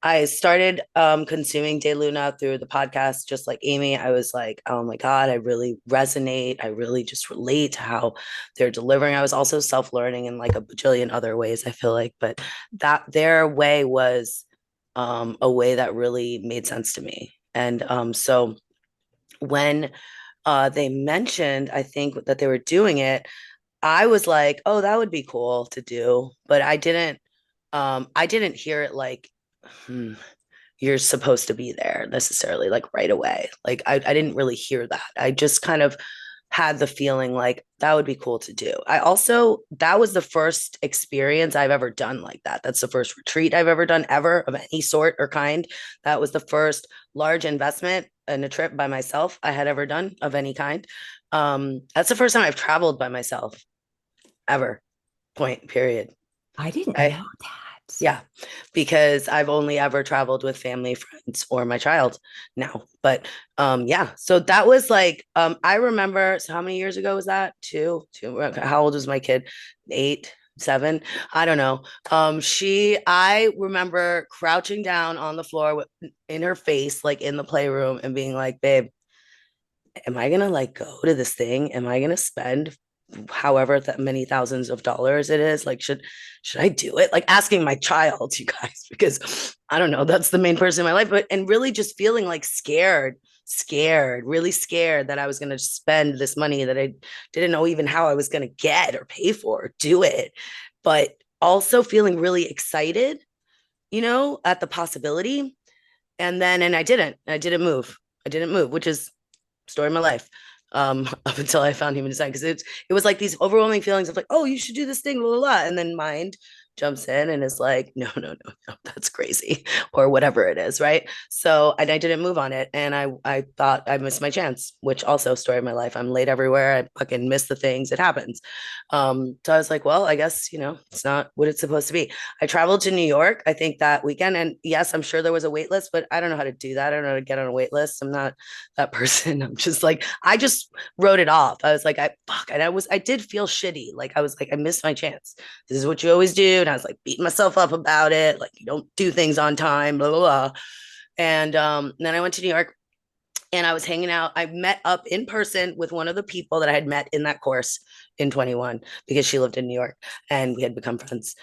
I started consuming De Luna through the podcast, just like Amy. I was like, oh my God, I really resonate. I really just relate to how they're delivering. I was also self-learning in like a bajillion other ways, I feel like, but that their way was a way that really made sense to me. And so when they mentioned, I think that they were doing it, I was like, oh, that would be cool to do, but I didn't hear it like, you're supposed to be there necessarily, like right away. Like I didn't really hear that. I just kind of had the feeling like that would be cool to do. I also, that was the first experience I've ever done like that. That's the first retreat I've ever done ever of any sort or kind. That was the first large investment in a trip by myself I had ever done of any kind. That's the first time I've traveled by myself ever, point, period. I didn't I, know that. yeah, because I've only ever traveled with family, friends, or my child now. But yeah, so that was like I remember, so how many years ago was that? Two. How old was my kid? 8, 7. I don't know. I remember crouching down on the floor in her face, like in the playroom, and being like, babe, am I gonna like go to this thing? Am I gonna spend however that many thousands of dollars it is? Like, should I do it? Like asking my child, you guys, because I don't know, that's the main person in my life, but and really just feeling like really scared that I was gonna spend this money that I didn't know even how I was gonna get or pay for or do it, but also feeling really excited, at the possibility. And I didn't move. Which is story of my life. Up until I found human design, because it was like these overwhelming feelings of like, oh, you should do this thing, blah, blah, blah. And then mind jumps in and is like, no, no, no, no, that's crazy, or whatever it is, right? So and I didn't move on it, and I thought I missed my chance, which also story of my life. I'm late everywhere. I fucking miss the things. It happens. So I was like, well, I guess it's not what it's supposed to be. I traveled to New York, I think that weekend, and yes, I'm sure there was a wait list, but I don't know how to do that. I don't know how to get on a wait list. I'm not that person. I'm just like, I just wrote it off. I was like, I did feel shitty. Like I was like, I missed my chance. This is what you always do. And I was like beating myself up about it. Like you don't do things on time, blah, blah, blah. And then I went to New York and I was hanging out. I met up in person with one of the people that I had met in that course in 21 because she lived in New York and we had become friends.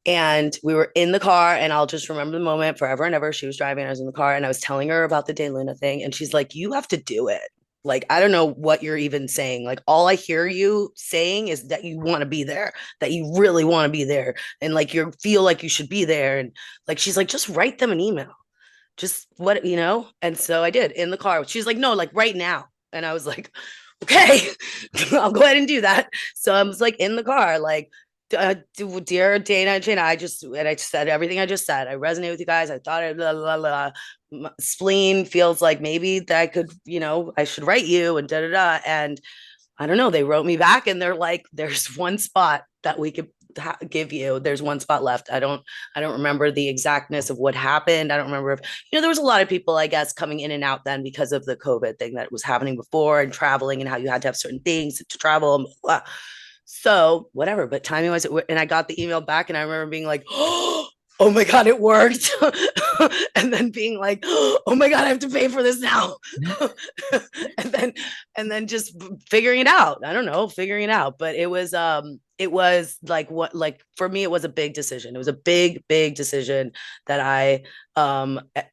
And we were in the car, and I'll just remember the moment forever and ever. She was driving, I was in the car, and I was telling her about the De Luna thing. And she's like, you have to do it. Like, I don't know what you're even saying. Like, all I hear you saying is that you want to be there, that you really want to be there. And like, you feel like you should be there. And like, she's like, just write them an email. Just what. And so I did in the car. She's like, no, like right now. And I was like, okay, I'll go ahead and do that. So I was like in the car, like, dear Dana and Shayna, I said everything I just said. I resonate with you guys. I thought blah, blah, blah. My spleen feels like maybe that I could, I should write you and da da da. And I don't know. They wrote me back, and they're like, "There's one spot that we could give you. There's one spot left." I don't remember the exactness of what happened. I don't remember if there was a lot of people, I guess, coming in and out then because of the COVID thing that was happening before, and traveling, and how you had to have certain things to travel. And blah, blah. So whatever, but timing wise, and I got the email back, and I remember being like, oh my God, it worked. And then being like, oh my God, I have to pay for this now. and then just figuring it out. I don't know, figuring it out. But it was like for me, it was a big decision. It was a big, big decision that I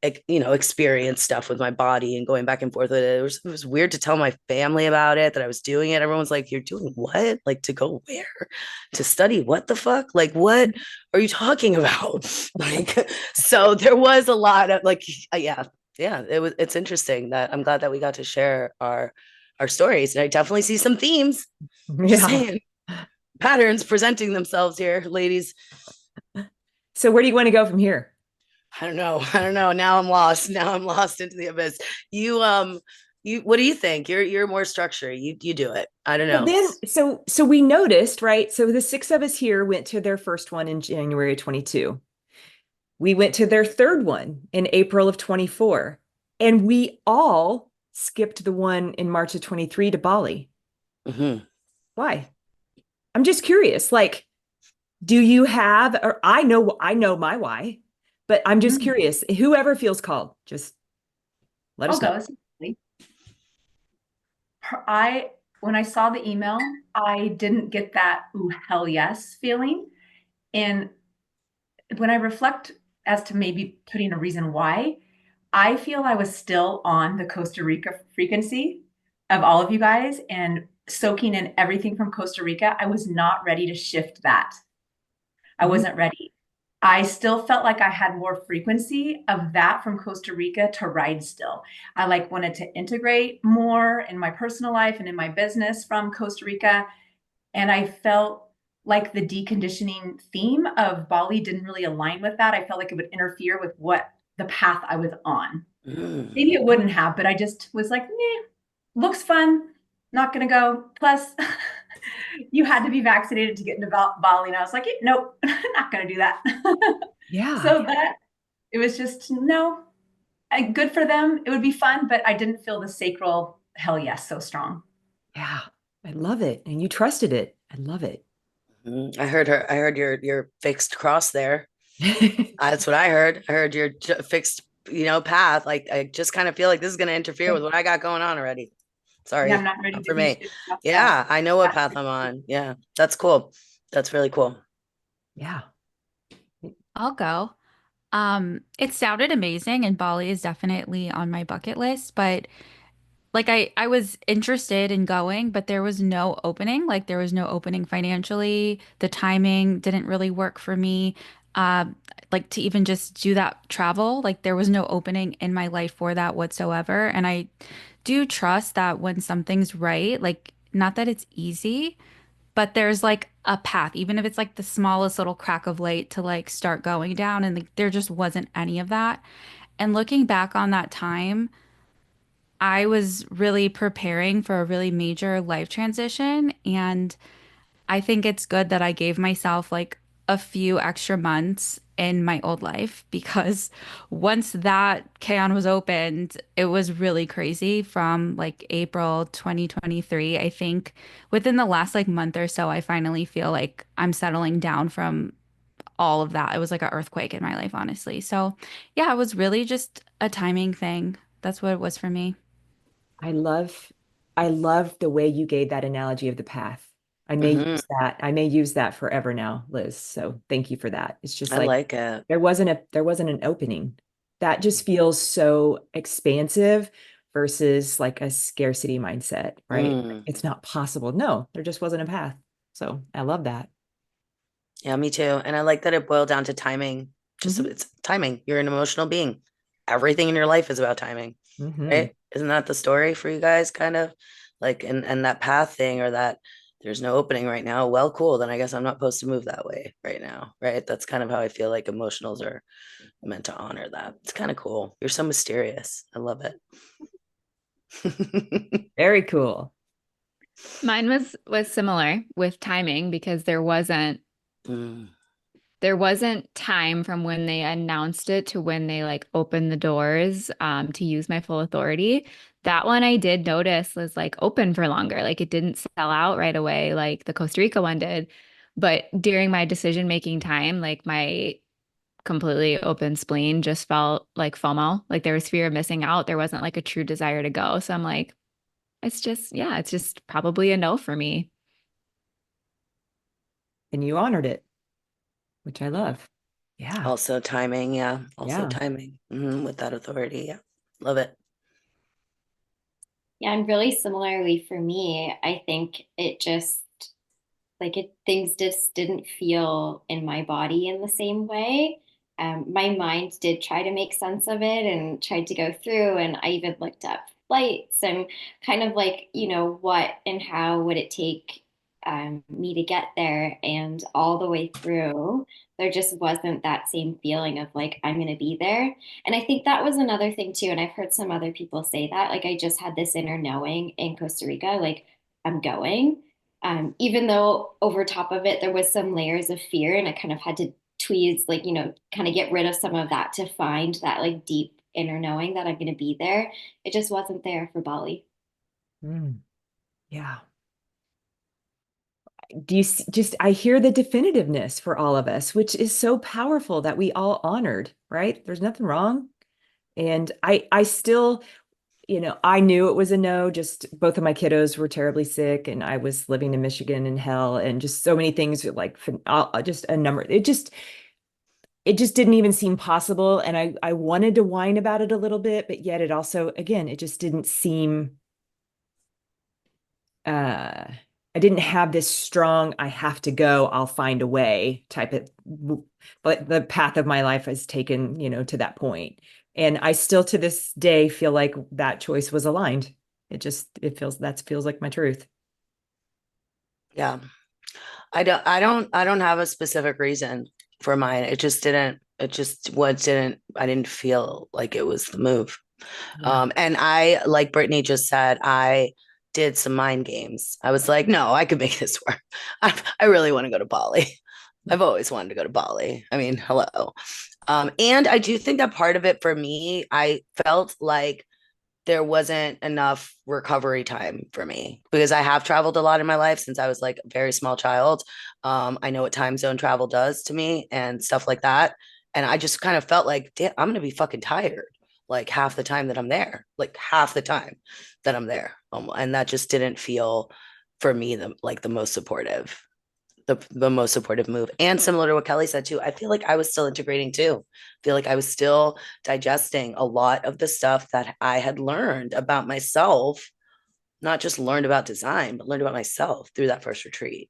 experienced stuff with my body and going back and forth with it. It was weird to tell my family about it, that I was doing it. Everyone's like, you're doing what? Like, to go where? To study what the fuck? Like, what are you talking about? Like, so there was a lot of like, yeah, it's interesting. That I'm glad that we got to share our stories, and I definitely see some themes. Just saying, patterns presenting themselves here, ladies. So where do you want to go from here? I don't know. I don't know. Now I'm lost. Now I'm lost into the abyss. You what do you think? You're more structured. You do it. I don't Well, know. then, so we noticed, right? So the six of us here went to their first one in January of 22. We went to their third one in April of 24. And we all skipped the one in March of 23 to Bali. Hmm. Why? I'm just curious. Like, do you have, or I know my why, but I'm just Mm, curious. Whoever feels called, just let I'll us know. go. I when I saw the email, I didn't get that ooh hell yes feeling. And when I reflect as to maybe putting a reason why, I feel I was still on the Costa Rica frequency of all of you guys and soaking in everything from Costa Rica. I was not ready to shift that. I Mhm. wasn't ready. I still felt like I had more frequency of that from Costa Rica to ride still. I like wanted to integrate more in my personal life and in my business from Costa Rica. And I felt like the deconditioning theme of Bali didn't really align with that. I felt like it would interfere with what the path I was on. Mm. Maybe it wouldn't have, but I just was like, nah, looks fun, not gonna go. Plus, you had to be vaccinated to get into Bali. And I was like, nope, not gonna do that. Yeah. So that it was just no, good for them. It would be fun, but I didn't feel the sacral hell yes so strong. Yeah. I love it. And you trusted it. I love it. I heard her. I heard your fixed cross there. That's what I heard. I heard your fixed, path. Like I just kind of feel like this is going to interfere with what I got going on already. Yeah, I'm Sorry, not ready not to for be me. shipped outside. Yeah, I know what path I'm on. Yeah, that's cool. That's really cool. Yeah. I'll go. It sounded amazing, and Bali is definitely on my bucket list, but like I was interested in going, but there was no opening. Like there was no opening financially. The timing didn't really work for me. Um, like to even just do that travel, like there was no opening in my life for that whatsoever. And I do trust that when something's right, like not that it's easy, but there's like a path, even if it's like the smallest little crack of light to like start going down. And like, there just wasn't any of that. And looking back on that time, I was really preparing for a really major life transition. And I think it's good that I gave myself like a few extra months in my old life because once that can was opened, it was really crazy from like April 2023. I think within the last like month or so, I finally feel like I'm settling down from all of that. It was like an earthquake in my life, honestly. So, yeah, it was really just a timing thing. That's what it was for me. I love I love the way you gave that analogy of the path. I may Hmm. use that. I may use that forever now, Liz. So thank you for that. It's just I like like it. there wasn't an opening. That just feels so expansive versus like a scarcity mindset, right? Mm. It's not possible. No, there just wasn't a path. So I love that. Yeah, me too. And I like that it boiled down to timing. Just Hmm. it's timing. You're an emotional being. Everything in your life is about timing, Hmm. right? Isn't that the story for you guys, kind of? Like and that path thing or that there's no opening right now. Well, cool. Then I guess I'm not supposed to move that way right now, right? That's kind of how I feel like emotionals are meant to honor that. It's kind of cool. You're so mysterious. I love it. Very cool. Mine was similar with timing because Mm. there wasn't time from when they announced it to when they like opened the doors to use my full authority. That one I did notice was like open for longer. Like it didn't sell out right away like the Costa Rica one did. But during my decision making time, like my completely open spleen just felt like FOMO. Like there was fear of missing out. There wasn't like a true desire to go. So I'm like, yeah, it's just probably a no for me. And you honored it, which I love. Yeah. Also timing, yeah. Also Yeah. timing with that authority. Yeah. Love it. Yeah, and really similarly for me, I think it just like it things just didn't feel in my body in the same way. My mind did try to make sense of it and tried to go through, and I even looked up flights and kind of like, what and how would it take me to get there. And all the way through, there just wasn't that same feeling of like, I'm going to be there. And I think that was another thing too. And I've heard some other people say that, like, I just had this inner knowing in Costa Rica, like, I'm going. Even though over top of it, there was some layers of fear, and I kind of had to tweeze, like, kind of get rid of some of that to find that like deep inner knowing that I'm going to be there. It just wasn't there for Bali. Mm, yeah. Do you just, I hear the definitiveness for all of us, which is so powerful that we all honored, right? There's nothing wrong. And I still, I knew it was a no. Just both of my kiddos were terribly sick, and I was living in Michigan in hell, and just so many things like just a number. It just didn't even seem possible. And I wanted to whine about it a little bit, but yet it also, again, it just didn't seem, I didn't have this strong, I have to go, I'll find a way type of, but the path of my life has taken, to that point. And I still to this day feel like that choice was aligned. That feels like my truth. Yeah. I don't have a specific reason for mine. I didn't feel like it was the move. Yeah. And I, like Brittney just said, I did some mind games. I was like, no, I could make this work. I really want to go to Bali. I've always wanted to go to Bali. I mean, hello. And I do think that part of it for me, I felt like there wasn't enough recovery time for me because I have traveled a lot in my life since I was like a very small child. I know what time zone travel does to me and stuff like that. And I just kind of felt like, damn, I'm going to be fucking tired like half the time that I'm there, like half the time that I'm there. And that just didn't feel for me the most supportive the most supportive move. And similar to what Kelly said too, I feel like I was still integrating too. I feel like I was still digesting a lot of the stuff that I had learned about myself, not just learned about design, but learned about myself through that first retreat.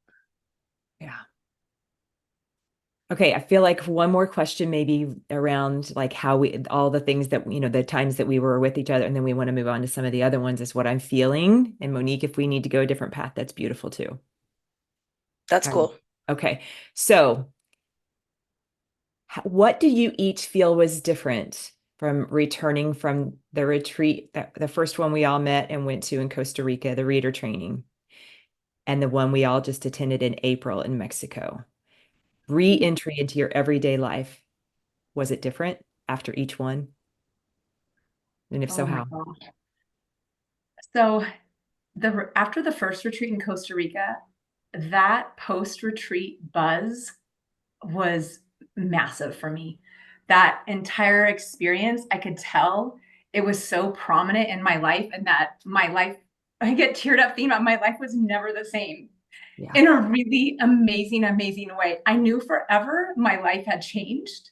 Yeah. Okay, I feel like one more question maybe around like how all the things that, the times that we were with each other, and then we want to move on to some of the other ones is what I'm feeling. And Monique, if we need to go a different path, that's beautiful too. That's All right. cool. Okay. So what do you each feel was different from returning from the retreat, the first one we all met and went to in Costa Rica, the reader training, and the one we all just attended in April in Mexico? Re-entry into your everyday life. Was it different after each one? And if so, Oh my how? gosh. So after the first retreat in Costa Rica, that post-retreat buzz was massive for me. That entire experience, I could tell it was so prominent in my life, and that my life, I get teared up thinking about my life was never the same Yeah. in a really amazing, amazing way. I knew forever my life had changed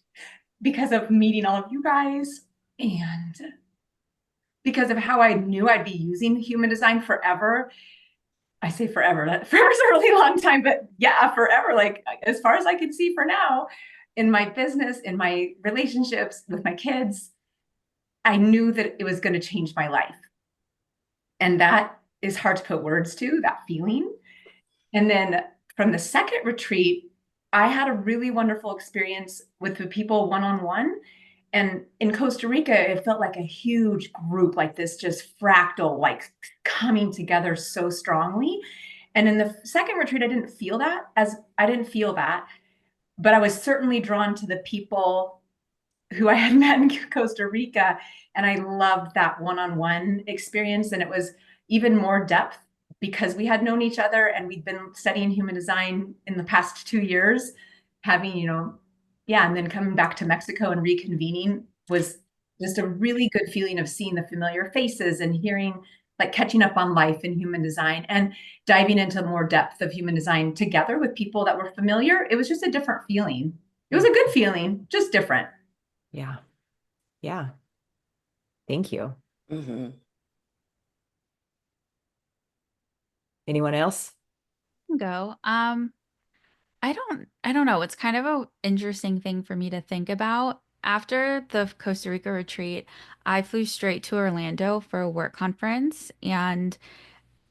because of meeting all of you guys and because of how I knew I'd be using human design forever. I say forever, that forever's a really long time, but yeah, forever, like as far as I can see for now, in my business, in my relationships with my kids, I knew that it was going to change my life. And that is hard to put words to, that feeling. And then from the second retreat, I had a really wonderful experience with the people one on one. And in Costa Rica, it felt like a huge group, like this just fractal, like coming together so strongly. And in the second retreat, I didn't feel that, but I was certainly drawn to the people who I had met in Costa Rica. And I loved that one-on-one experience. And it was even more depth because we had known each other and we'd been studying human design in the past 2 years, having, yeah, and then coming back to Mexico and reconvening was just a really good feeling of seeing the familiar faces and hearing, like catching up on life in human design and diving into more depth of human design together with people that were familiar. It was just a different feeling. It was a good feeling, just different. Yeah. Yeah. Thank you. Mm-hmm. Anyone else? Go. I don't know. It's kind of a interesting thing for me to think about. After the Costa Rica retreat, I flew straight to Orlando for a work conference, and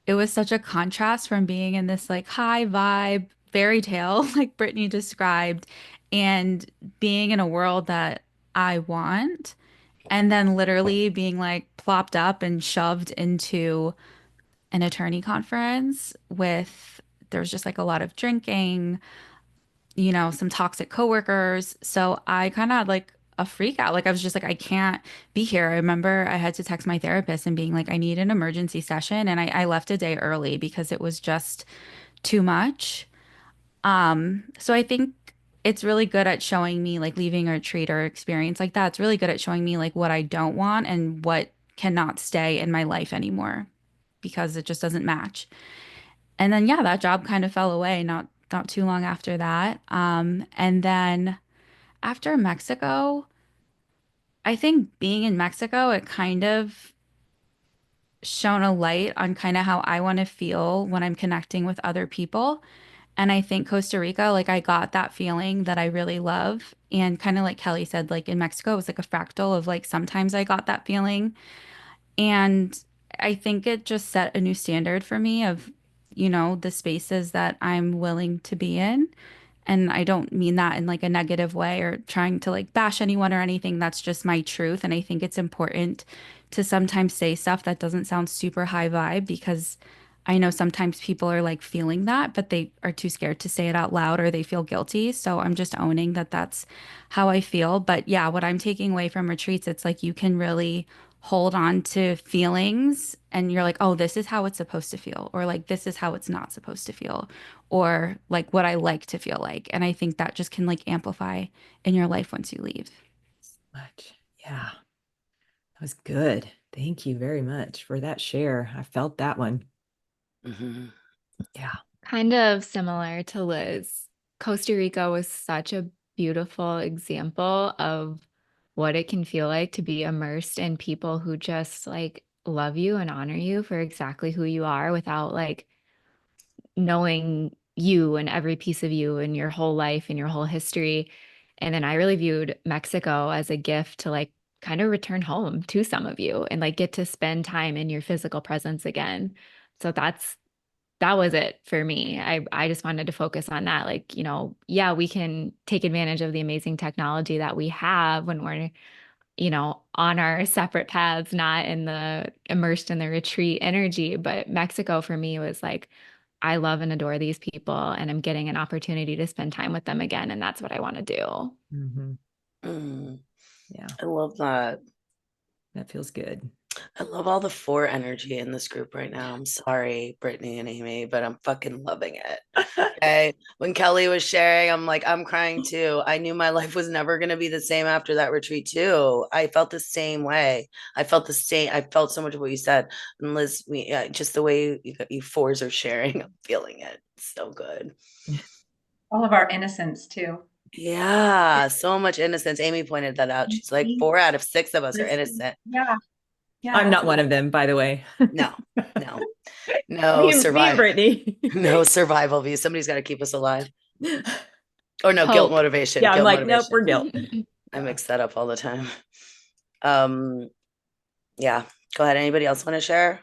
it was such a contrast from being in this like high vibe fairy tale, like Brittany described, and being in a world that I want, and then literally being like plopped up and shoved into an attorney conference with there's just like a lot of drinking, some toxic coworkers. So I kind of had like a freak out. Like I was just like, I can't be here. I remember I had to text my therapist and being like, I need an emergency session. And I left a day early because it was just too much. So I think it's really good at showing me like leaving a retreat or experience like that. It's really good at showing me like what I don't want and what cannot stay in my life anymore because it just doesn't match. And then yeah, that job kind of fell away not too long after that. And then after Mexico, I think being in Mexico, it kind of shone a light on kind of how I want to feel when I'm connecting with other people. And I think Costa Rica, like I got that feeling that I really love. And kind of like Kelly said, like in Mexico, it was like a fractal of like sometimes I got that feeling. And I think it just set a new standard for me of, the spaces that I'm willing to be in. And I don't mean that in like a negative way or trying to like bash anyone or anything. That's just my truth. And I think it's important to sometimes say stuff that doesn't sound super high vibe because I know sometimes people are like feeling that, but they are too scared to say it out loud or they feel guilty. So I'm just owning that that's how I feel. But yeah, what I'm taking away from retreats, it's like you can really hold on to feelings and you're like, oh, this is how it's supposed to feel, or like this is how it's not supposed to feel, or like what I like to feel like. And I think that just can like amplify in your life once you leave. Much. Yeah, that was good. Thank you very much for that share. I felt that one. Mhm. Yeah. Kind of similar to Liz. Costa Rica was such a beautiful example of what it can feel like to be immersed in people who just like love you and honor you for exactly who you are without like knowing you and every piece of you and your whole life and your whole history. And then I really viewed Mexico as a gift to like kind of return home to some of you and like get to spend time in your physical presence again. So that was it for me. I just wanted to focus on that. Like, yeah, we can take advantage of the amazing technology that we have when we're, on our separate paths, not in the immersed in the retreat energy. But Mexico for me was like, I love and adore these people, and I'm getting an opportunity to spend time with them again. And that's what I want to do. Mhm. Mm, Yeah, I love that. that feels good. I love all the four energy in this group right now. I'm sorry, Brittany and Amy, but I'm fucking loving it. Okay. When Kelly was sharing, I'm like, I'm crying too. I knew my life was never going to be the same after that retreat, too. I felt the same way. I felt the same. I felt so much of what you said. And Liz, just the way you fours are sharing, I'm feeling it. It's so good. All of our innocence too. Yeah. So much innocence. Amy pointed that out. She's like, 4 out of 6 of us are innocent. Yeah. Yeah. I'm not one of them, by the way. No, no, no Me and survival. Brittany. No survival view. Somebody's got to keep us alive. Or no, guilt Hope. motivation. Yeah, I'm Guilt like, nope, motivation. we're guilt. I mix that up all the time. Um, yeah. Go ahead. Anybody else want to share?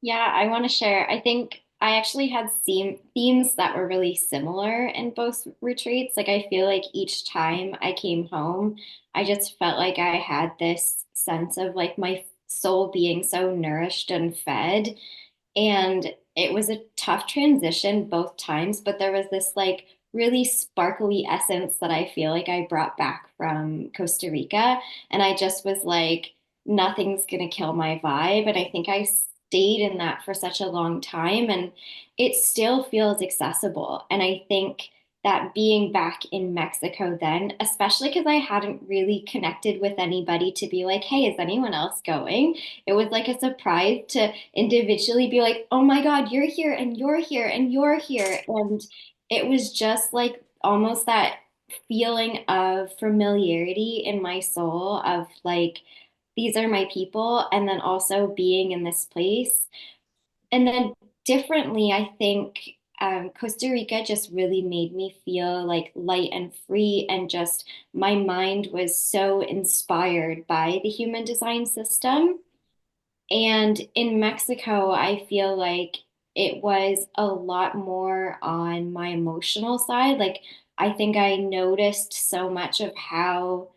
Yeah, I want to share. I think I actually had themes that were really similar in both retreats. Like, I feel like each time I came home, I just felt like I had this sense of like my soul being so nourished and fed. And it was a tough transition both times, but there was this like really sparkly essence that I feel like I brought back from Costa Rica. And I just was like, nothing's going to kill my vibe. And I think I stayed in that for such a long time. And it still feels accessible. And I think that being back in Mexico then, especially because I hadn't really connected with anybody to be like, hey, is anyone else going? It was like a surprise to individually be like, oh my God, you're here and you're here and you're here. And it was just like almost that feeling of familiarity in my soul of like, these are my people. And then also being in this place. And then differently, I think Costa Rica just really made me feel like light and free, and just my mind was so inspired by the human design system. And in Mexico, I feel like it was a lot more on my emotional side. Like, I think I noticed so much of how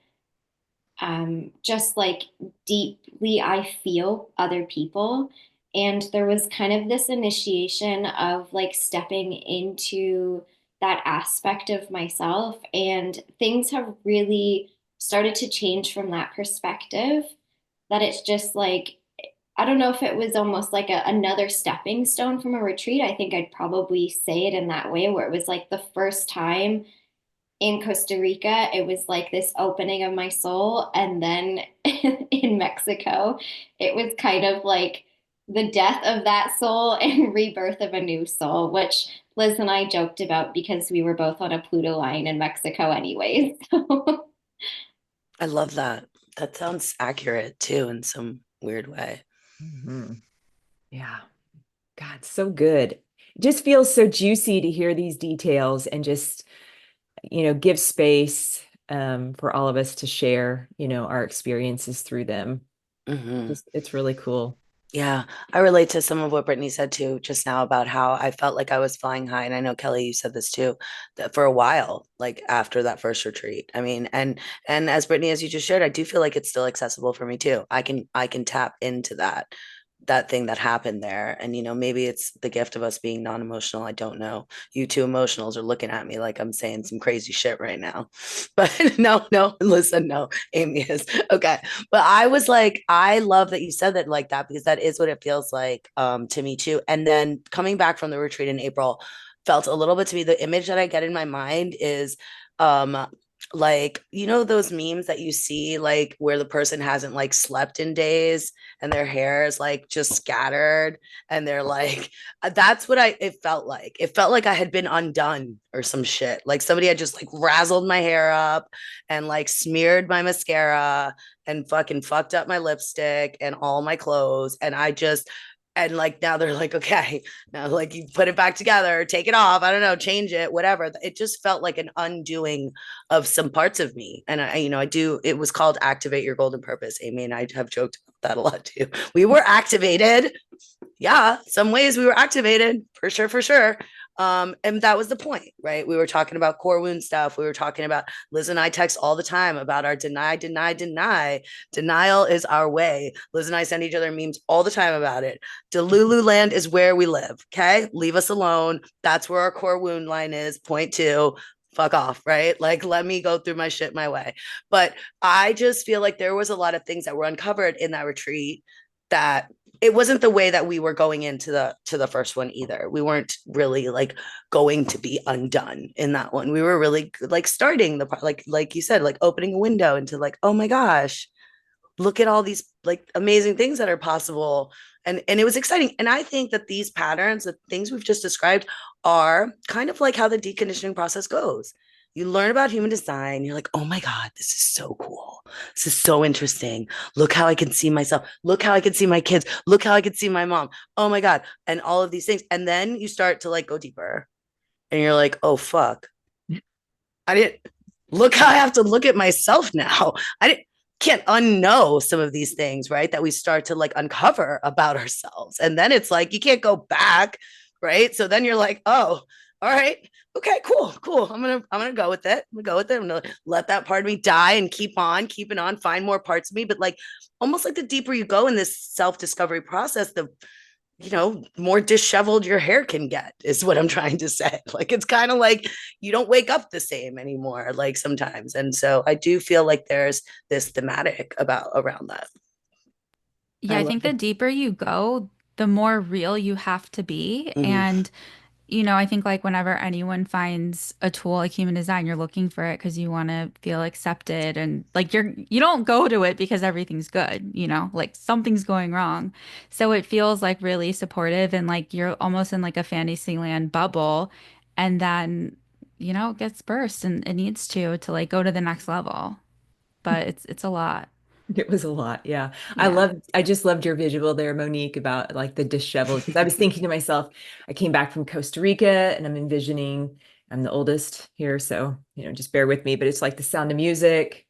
just like deeply I feel other people. And there was kind of this initiation of like stepping into that aspect of myself. And things have really started to change from that perspective. That it's just like, I don't know if it was almost like another stepping stone from a retreat. I think I'd probably say it in that way, where it was like the first time in Costa Rica, it was like this opening of my soul. And then in Mexico, it was kind of like the death of that soul and rebirth of a new soul, which Liz and I joked about because we were both on a Pluto line in Mexico anyway. So. I love that. That sounds accurate too in some weird way. Mhm. Yeah. God, so good. It just feels so juicy to hear these details and just, give space for all of us to share, our experiences through them. Hmm. It's really cool. Yeah, I relate to some of what Brittany said too just now about how I felt like I was flying high. And I know Kelly, you said this too, that for a while, like after that first retreat. I mean, and as Brittany, as you just shared, I do feel like it's still accessible for me too. I can tap into that thing that happened there. And maybe it's the gift of us being non-emotional. I don't know. You two emotionals are looking at me like I'm saying some crazy shit right now. But no, listen, no, Amy is okay. But I was like, I love that you said that like that, because that is what it feels like to me too. And then coming back from the retreat in April felt a little bit to me, the image that I get in my mind is um like those memes that you see like where the person hasn't like slept in days and their hair is like just scattered, and they're like that's what it felt like I had been undone or some shit, like somebody had just like razzled my hair up and like smeared my mascara and fucking fucked up my lipstick and all my clothes, and like now they're like, okay, now like you put it back together, take it off, I don't know, change it, whatever. It just felt like an undoing of some parts of me. And I do, it was called Activate Your Golden Purpose. Amy and I have joked about that a lot too. We were activated. Yeah, some ways we were activated for sure, for sure. And that was the point, right? We were talking about core wound stuff. We were talking about Liz and I text all the time about our deny, deny, deny. Denial is our way. Liz and I send each other memes all the time about it. Delulu land is where we live. Okay. Leave us alone. That's where our core wound line is. Point two. Fuck off, right? Like, let me go through my shit my way. But I just feel like there was a lot of things that were uncovered in that retreat that it wasn't the way that we were going into the first one either. We weren't really like going to be undone in that one. We were really like starting the part, like you said, like opening a window into like, oh my gosh, look at all these like amazing things that are possible. And it was exciting. And I think that these patterns, the things we've just described, are kind of like how the deconditioning process goes. You learn about human design, you're like, oh my God, this is so cool. This is so interesting. Look how I can see myself. Look how I can see my kids. Look how I can see my mom. Oh my God. And all of these things. And then you start to like go deeper and you're like, oh fuck. I didn't look how I have to look at myself now. I didn't can't unknow some of these things, right? That we start to like uncover about ourselves. And then it's like you can't go back, right? So then you're like, oh, all right, okay, cool. I'm gonna go with it. I'm gonna go with it. I'm gonna let that part of me die and keep on keeping on, find more parts of me. But like almost like the deeper you go in this self-discovery process, the more disheveled your hair can get is what I'm trying to say. Like, it's kind of like you don't wake up the same anymore, like sometimes. And so I do feel like there's this thematic about around that. Yeah, I I love think the it. deeper you go, the more real you have to be. Mhm. And I think like whenever anyone finds a tool like human design, you're looking for it because you want to feel accepted and like you don't go to it because everything's good, like something's going wrong. So it feels like really supportive and like you're almost in like a Fantasyland bubble, and then it gets burst and it needs to like go to the next level. But it's a lot. It was a lot. Yeah. Yeah. I just loved your visual there, Monique, about like the disheveled. Because I was thinking to myself, I came back from Costa Rica and I'm envisioning, I'm the oldest here. So, just bear with me, but it's like the Sound of Music,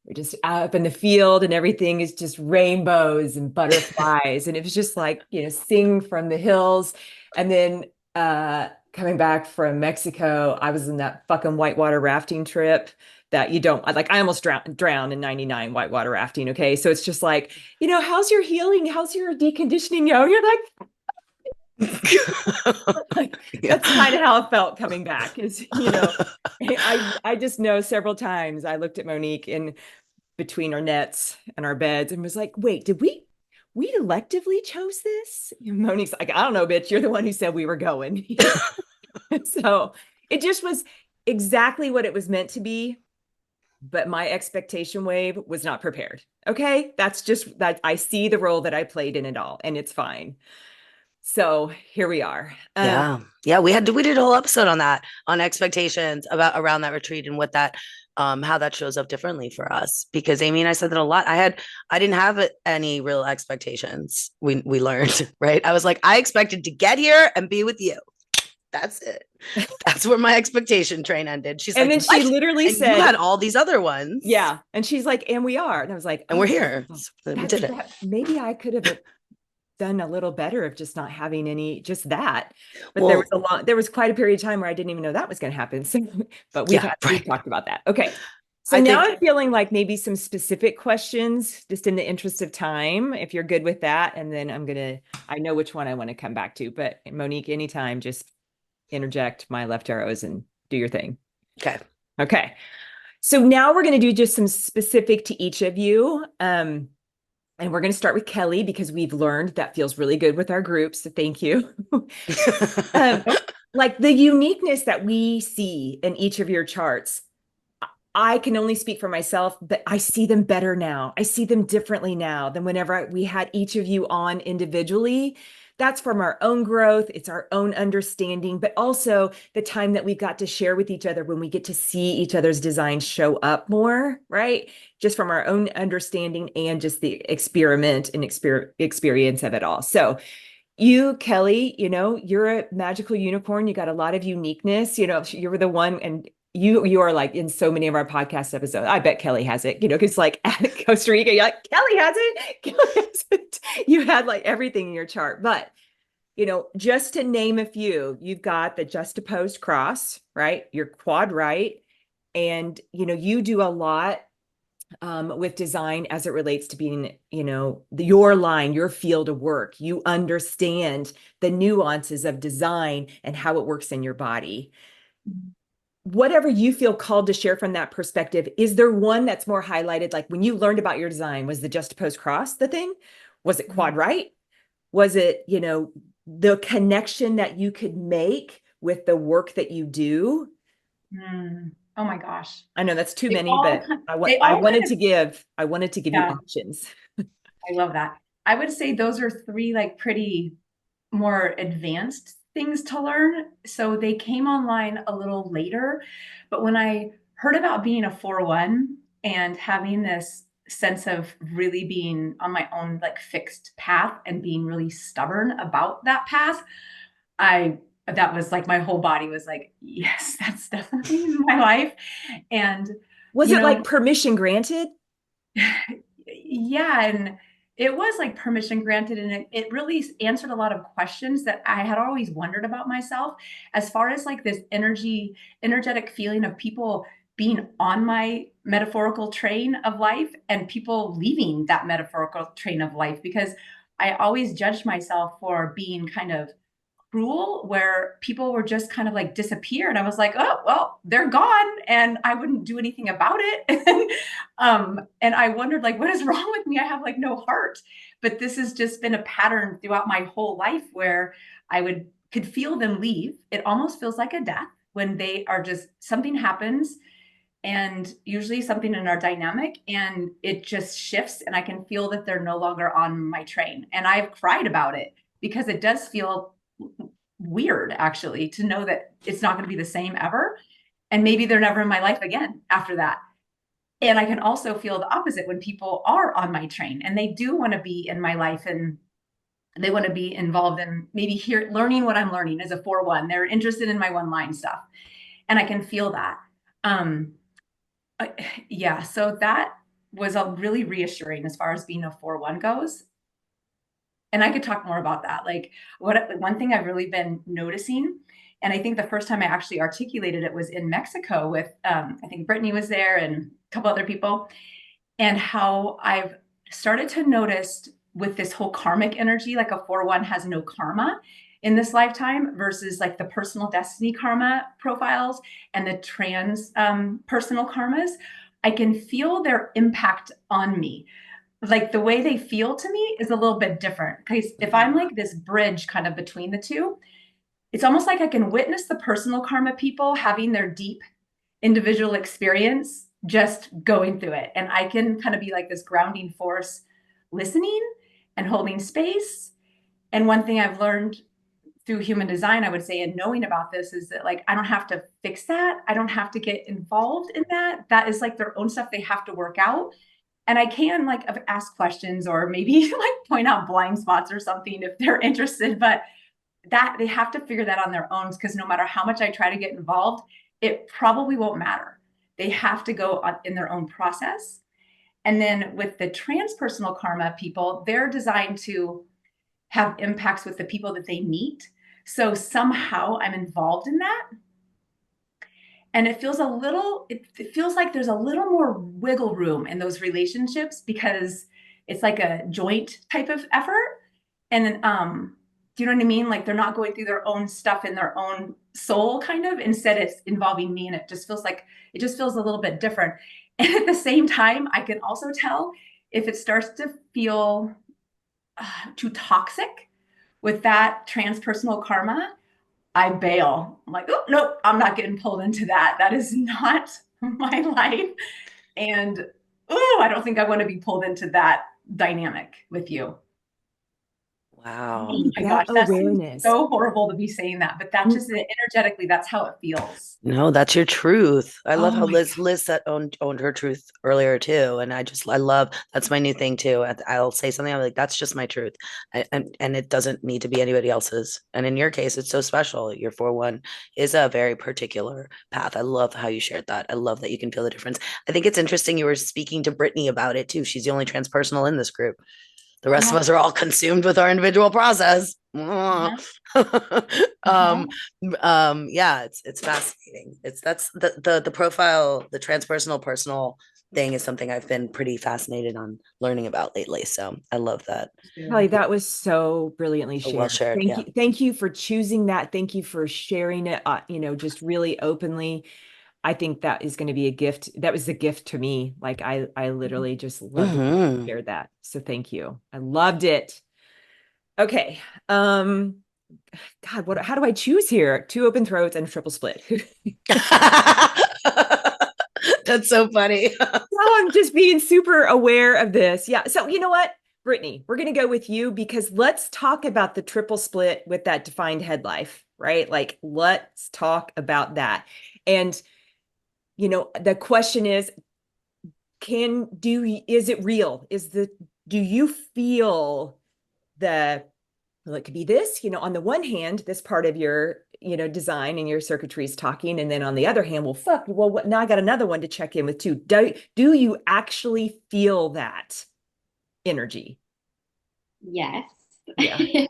we're just up in the field and everything is just rainbows and butterflies. And it was just like, sing from the hills. And then coming back from Mexico, I was in that fucking whitewater rafting trip that you don't like. I almost drowned in 99 whitewater rafting. Okay. So it's just like, how's your healing? How's your deconditioning? You're like, that's kind of how it felt coming back is, I just know several times I looked at Monique in between our nets and our beds and was like, wait, did we electively chose this? And Monique's like, I don't know, bitch, you're the one who said we were going. So it just was exactly what it was meant to be. But my expectation wave was not prepared. Okay. That's just that I see the role that I played in it all and it's fine. So here we are. Yeah. We did a whole episode on that, on expectations around that retreat and what that, how that shows up differently for us. Because Amy and I said that a lot. I didn't have any real expectations. We learned, right? I was like, I expected to get here and be with you. That's it. That's where my expectation train ended. She's and like, then she literally said, you had all these other ones. Yeah. And she's like, and we are. And I was like, and we're here. So we did it. Maybe I could have done a little better of just not having any, just that. But there was quite a period of time where I didn't even know that was going to happen. So, but we've talked about that. Okay. So now I'm feeling like maybe some specific questions just in the interest of time, if you're good with that. And then I know which one I want to come back to, but Monique, anytime, just interject my left arrows and do your thing. Okay. So now we're going to do just some specific to each of you. And we're going to start with Kelly because we've learned that feels really good with our group. So thank you. Like the uniqueness that we see in each of your charts, I can only speak for myself, but I see them better now. I see them differently now than whenever we had each of you on individually. That's from our own growth. It's our own understanding, but also the time that we got to share with each other when we get to see each other's designs show up more, right? Just from our own understanding and just the experiment and experience of it all. So you, Kelly, you're a magical unicorn. You got a lot of uniqueness. You were the one, and you are like in so many of our podcast episodes. I bet Kelly has it, because like at Costa Rica, you're like, Kelly has it. Kelly has it. You had like everything in your chart. But, just to name a few, you've got the juxtaposed cross, right? You're quad right. And, you do a lot with design as it relates to being, your line, your field of work. You understand the nuances of design and how it works in your body. Whatever you feel called to share from that perspective, is there one that's more highlighted? Like when you learned about your design, was the juxtaposed cross the thing? Was it quad right? Was it, the connection that you could make with the work that you do? Oh my gosh. I know that's too many, but I wanted to give you options. I love that. I would say those are three like pretty more advanced things to learn. So they came online a little later. But when I heard about being a 4-1 and having this sense of really being on my own like fixed path and being really stubborn about that path, that was like my whole body was like, yes, that's definitely my life. And was it like permission granted? Yeah. And it was like permission granted. And it really answered a lot of questions that I had always wondered about myself, as far as like this energetic feeling of people being on my metaphorical train of life and people leaving that metaphorical train of life, because I always judged myself for being kind of cruel, where people were just kind of like disappear. And I was like, oh, well, they're gone and I wouldn't do anything about it. And I wondered like, what is wrong with me? I have like no heart. But this has just been a pattern throughout my whole life where I could feel them leave. It almost feels like a death when they are just, something happens, and usually something in our dynamic, and it just shifts and I can feel that they're no longer on my train. And I've cried about it because it does feel weird actually to know that it's not going to be the same ever, and maybe they're never in my life again after that. And I can also feel the opposite when people are on my train and they do want to be in my life and they want to be involved in maybe learning what I'm learning as a 4-1. They're interested in my one line stuff, and I can feel that. Yeah, so that was a really reassuring as far as being a 4-1 goes. And I could talk more about that. Like one thing I've really been noticing, and I think the first time I actually articulated it was in Mexico with, I think Brittney was there and a couple other people, and how I've started to notice with this whole karmic energy, like a 4-1 has no karma in this lifetime versus like the personal destiny karma profiles and the trans personal karmas. I can feel their impact on me. Like the way they feel to me is a little bit different, because if I'm like this bridge kind of between the two, it's almost like I can witness the personal karma people having their deep individual experience, just going through it. And I can kind of be like this grounding force, listening and holding space. And one thing I've learned through human design, I would say, and knowing about this, is that like I don't have to fix that. I don't have to get involved in that. That is like their own stuff they have to work out. And I can like ask questions or maybe like point out blind spots or something if they're interested, but that they have to figure that on their own, because no matter how much I try to get involved, it probably won't matter. They have to go on in their own process. And then with the transpersonal karma people, they're designed to have impacts with the people that they meet. So somehow I'm involved in that. And it feels it feels like there's a little more wiggle room in those relationships, because it's like a joint type of effort. And do you know what I mean? Like they're not going through their own stuff in their own soul kind of. Instead, it's involving me, and it just feels a little bit different. And at the same time, I can also tell if it starts to feel too toxic with that transpersonal karma, I bail. I'm like, oh, nope, I'm not getting pulled into that. That is not my life. And oh, I don't think I want to be pulled into that dynamic with you. Wow. Oh my That gosh, that seems awareness. so horrible to be saying that, but that's just energetically, that's how it feels. No, that's your truth. I love Oh how my Liz that owned her truth earlier too, and I love that's my new thing too. I'll say something, I'm like, that's just my truth, and it doesn't need to be anybody else's. And in your case, it's so special. Your 4-1 is a very particular path. I love how you shared that. I love that you can feel the difference. I think it's interesting you were speaking to Brittney about it too. She's the only transpersonal in this group. The rest of God. us are all consumed with our individual process. Yeah, it's fascinating. That's the profile, the transpersonal personal thing is something I've been pretty fascinated on learning about lately. So I love that. Kelly, that was so brilliantly So well shared. shared. Thank Yeah. you. Thank you for choosing that. Thank you for sharing it, just really openly. I think that is going to be a gift. That was a gift to me. Like I literally just loved to share that. So thank you. I loved it. Okay. God, how do I choose here? 2 open throats and a triple split. That's so funny. I'm just being super aware of this. Yeah. So you know what, Brittney, we're going to go with you, because let's talk about the triple split with that defined head life, right? Like, let's talk about that. And, the question is, is it real? Do you feel well, it could be this, on the one hand, this part of your, design and your circuitry is talking. And then on the other hand, now I got another one to check in with too. Do you actually feel that energy? Yes. Yeah.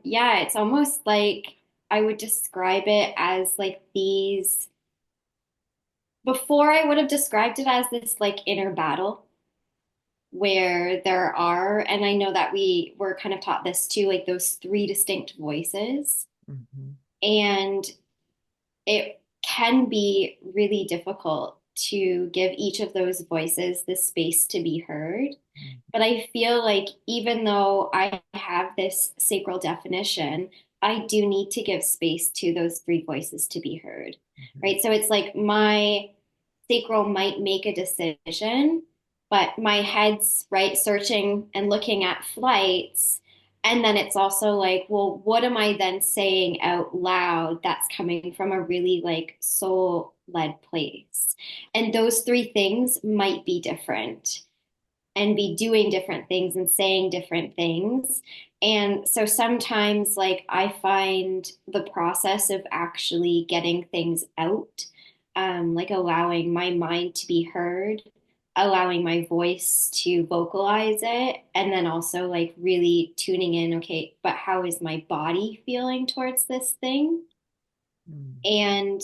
Yeah, it's almost like I would describe it as like these, before I would have described it as this like inner battle where there are, and I know that we were kind of taught this too, like those 3 distinct voices. Mm-hmm. And it can be really difficult to give each of those voices the space to be heard. But I feel like even though I have this sacral definition, I do need to give space to those 3 voices to be heard, right? So it's like my sacral might make a decision, but my head's right searching and looking at flights. And then it's also like, well, what am I then saying out loud that's coming from a really like soul led place? And those 3 things might be different and be doing different things and saying different things. And so sometimes, like, I find the process of actually getting things out, like allowing my mind to be heard, allowing my voice to vocalize it, and then also like really tuning in, okay, but how is my body feeling towards this thing? And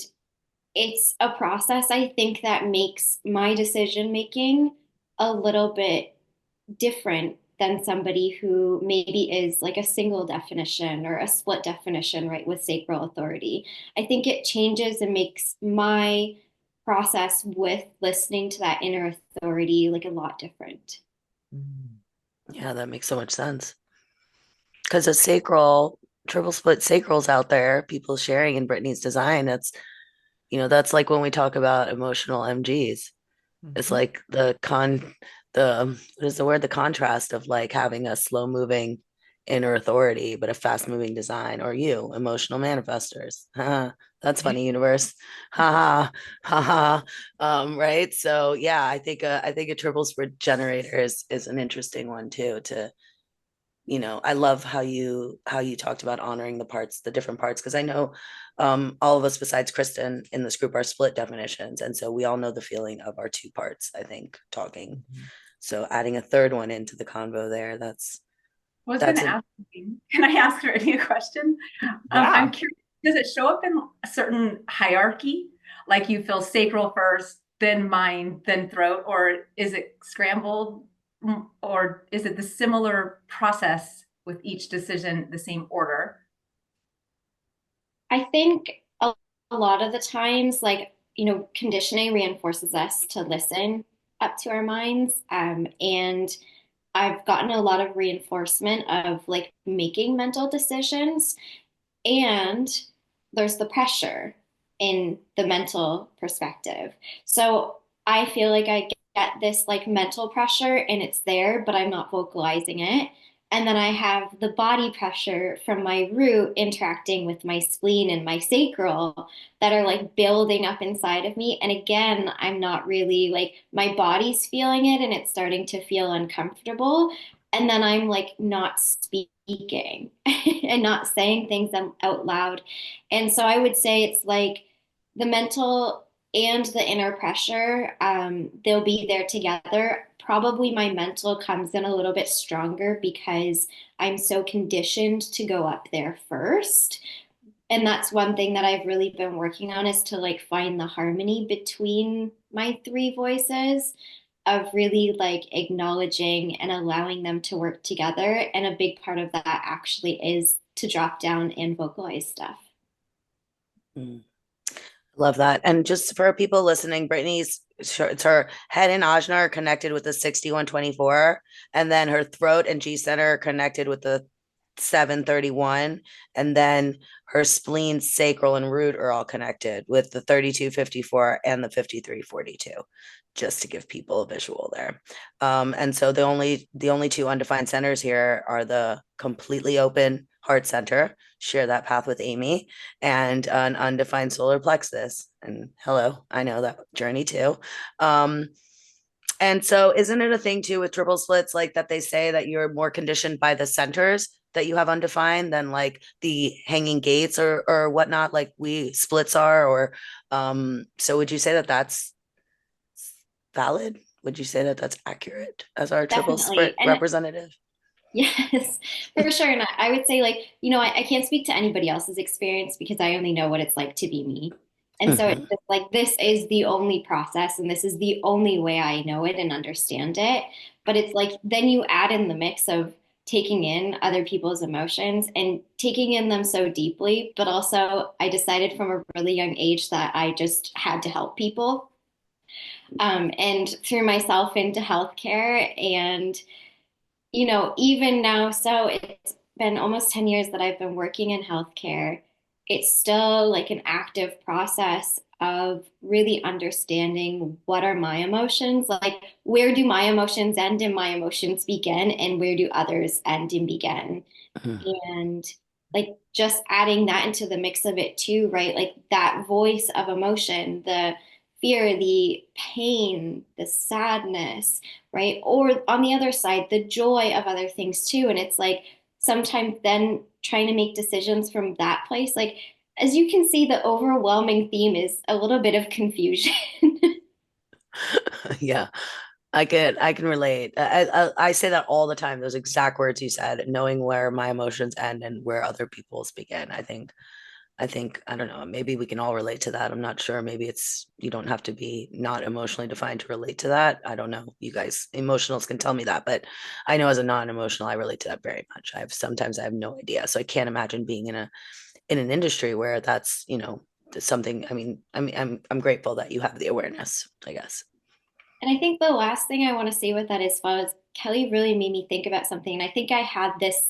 it's a process, I think, that makes my decision making a little bit different than somebody who maybe is like a single definition or a split definition, right, with sacral authority. I think it changes and makes my process with listening to that inner authority like a lot different. Yeah, that makes so much sense. Because a sacral, triple split sacrals out there, people sharing in Brittney's design, that's like when we talk about emotional MGs. It's like what is the word? The contrast of like having a slow moving inner authority, but a fast moving design, or emotional manifestors. That's funny, universe. Ha ha ha. Right. So yeah, I think a triple split generator is an interesting one too, I love how you talked about honoring the different parts, because I know all of us besides Kristin in this group are split definitions, and so we all know the feeling of our two parts, I think, talking. So adding a third one into the convo there, I was going to ask, can I ask Brittney a question? I'm curious, does it show up in a certain hierarchy? Like you feel sacral first, then mind, then throat, or is it scrambled? Or is it the similar process with each decision, the same order? I think a lot of the times, like, conditioning reinforces us to listen up to our minds. And I've gotten a lot of reinforcement of like making mental decisions, and there's the pressure in the mental perspective. So I feel like I get this like mental pressure and it's there, but I'm not vocalizing it. And then I have the body pressure from my root interacting with my spleen and my sacral that are like building up inside of me. And again, I'm not really like, my body's feeling it and it's starting to feel uncomfortable. And then I'm like not speaking and not saying things out loud. And so I would say it's like the mental and the inner pressure, they'll be there together. Probably my mental comes in a little bit stronger because I'm so conditioned to go up there first. And that's one thing that I've really been working on, is to like find the harmony between my three voices, of really like acknowledging and allowing them to work together. And a big part of that actually is to drop down and vocalize stuff. Love that. And just for people listening, it's her head and ajna are connected with the 6124, and then her throat and G center are connected with the 731, and then her spleen, sacral, and root are all connected with the 3254 and the 5342, just to give people a visual there. And so the only two undefined centers here are the completely open heart center, share that path with Amy, and an undefined solar plexus. And hello, I know that journey too. And so isn't it a thing too with triple splits, like that they say that you're more conditioned by the centers that you have undefined than like the hanging gates or whatnot, like we splits are? Or so would you say that that's valid? Would you say that that's accurate as our triple split representative? Yes, for sure. And I would say, like, I can't speak to anybody else's experience because I only know what it's like to be me. And so it's just like, this is the only process and this is the only way I know it and understand it. But it's like, then you add in the mix of taking in other people's emotions and taking in them so deeply. But also, I decided from a really young age that I just had to help people, and threw myself into healthcare. And even now, so it's been almost 10 years that I've been working in healthcare. It's still like an active process of really understanding what are my emotions, like where do my emotions end and my emotions begin, and where do others end and begin. And like just adding that into the mix of it too, right? Like that voice of emotion, the fear, the pain, the sadness, right? Or on the other side, the joy of other things too. And it's like sometimes then trying to make decisions from that place, like as you can see, the overwhelming theme is a little bit of confusion. Yeah. I can relate. I say that all the time. Those exact words you said, knowing where my emotions end and where other people's begin. I think, I don't know, maybe we can all relate to that. I'm not sure. Maybe it's, you don't have to be not emotionally defined to relate to that. I don't know. You guys, emotionals can tell me that, but I know as a non-emotional, I relate to that very much. Sometimes I have no idea. So I can't imagine being in an industry where that's, something. I'm grateful that you have the awareness, I guess. And I think the last thing I want to say with that as well is Kelly really made me think about something. And I think I had this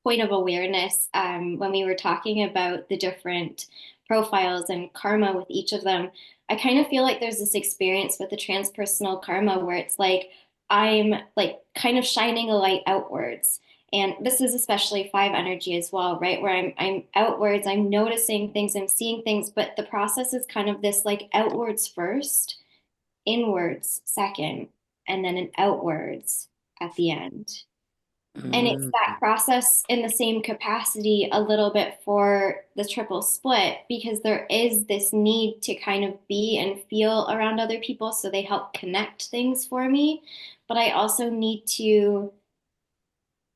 point of awareness when we were talking about the different profiles and karma with each of them. I kind of feel like there's this experience with the transpersonal karma where it's like I'm like kind of shining a light outwards. And this is especially five energy as well, right? Where I'm outwards, I'm noticing things, I'm seeing things, but the process is kind of this like outwards first, inwards second, and then an outwards at the end. And it's Mm, that process in the same capacity a little bit for the triple split because there is this need to kind of be and feel around other people so they help connect things for me. But I also need to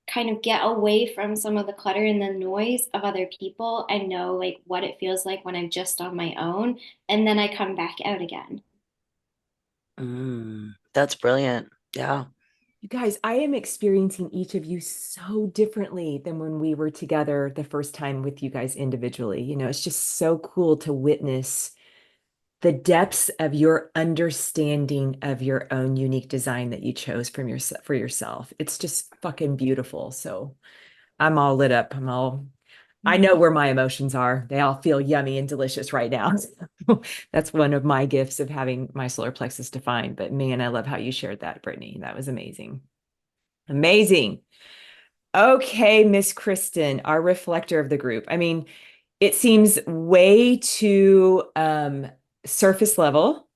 kind of get away from some of the clutter and the noise of other people and know like what it feels like when I'm just on my own. And then I come back out again. that's brilliant. Yeah. You guys, I am experiencing each of you so differently than when we were together the first time with you guys individually. It's just so cool to witness the depths of your understanding of your own unique design that you chose for yourself. It's just fucking beautiful. So I'm all lit up. I know where my emotions are. They all feel yummy and delicious right now. That's one of my gifts of having my solar plexus defined. But man, I love how you shared that, Brittney. That was amazing. Amazing. Okay, Miss Kristin, our reflector of the group. I mean, it seems way too surface level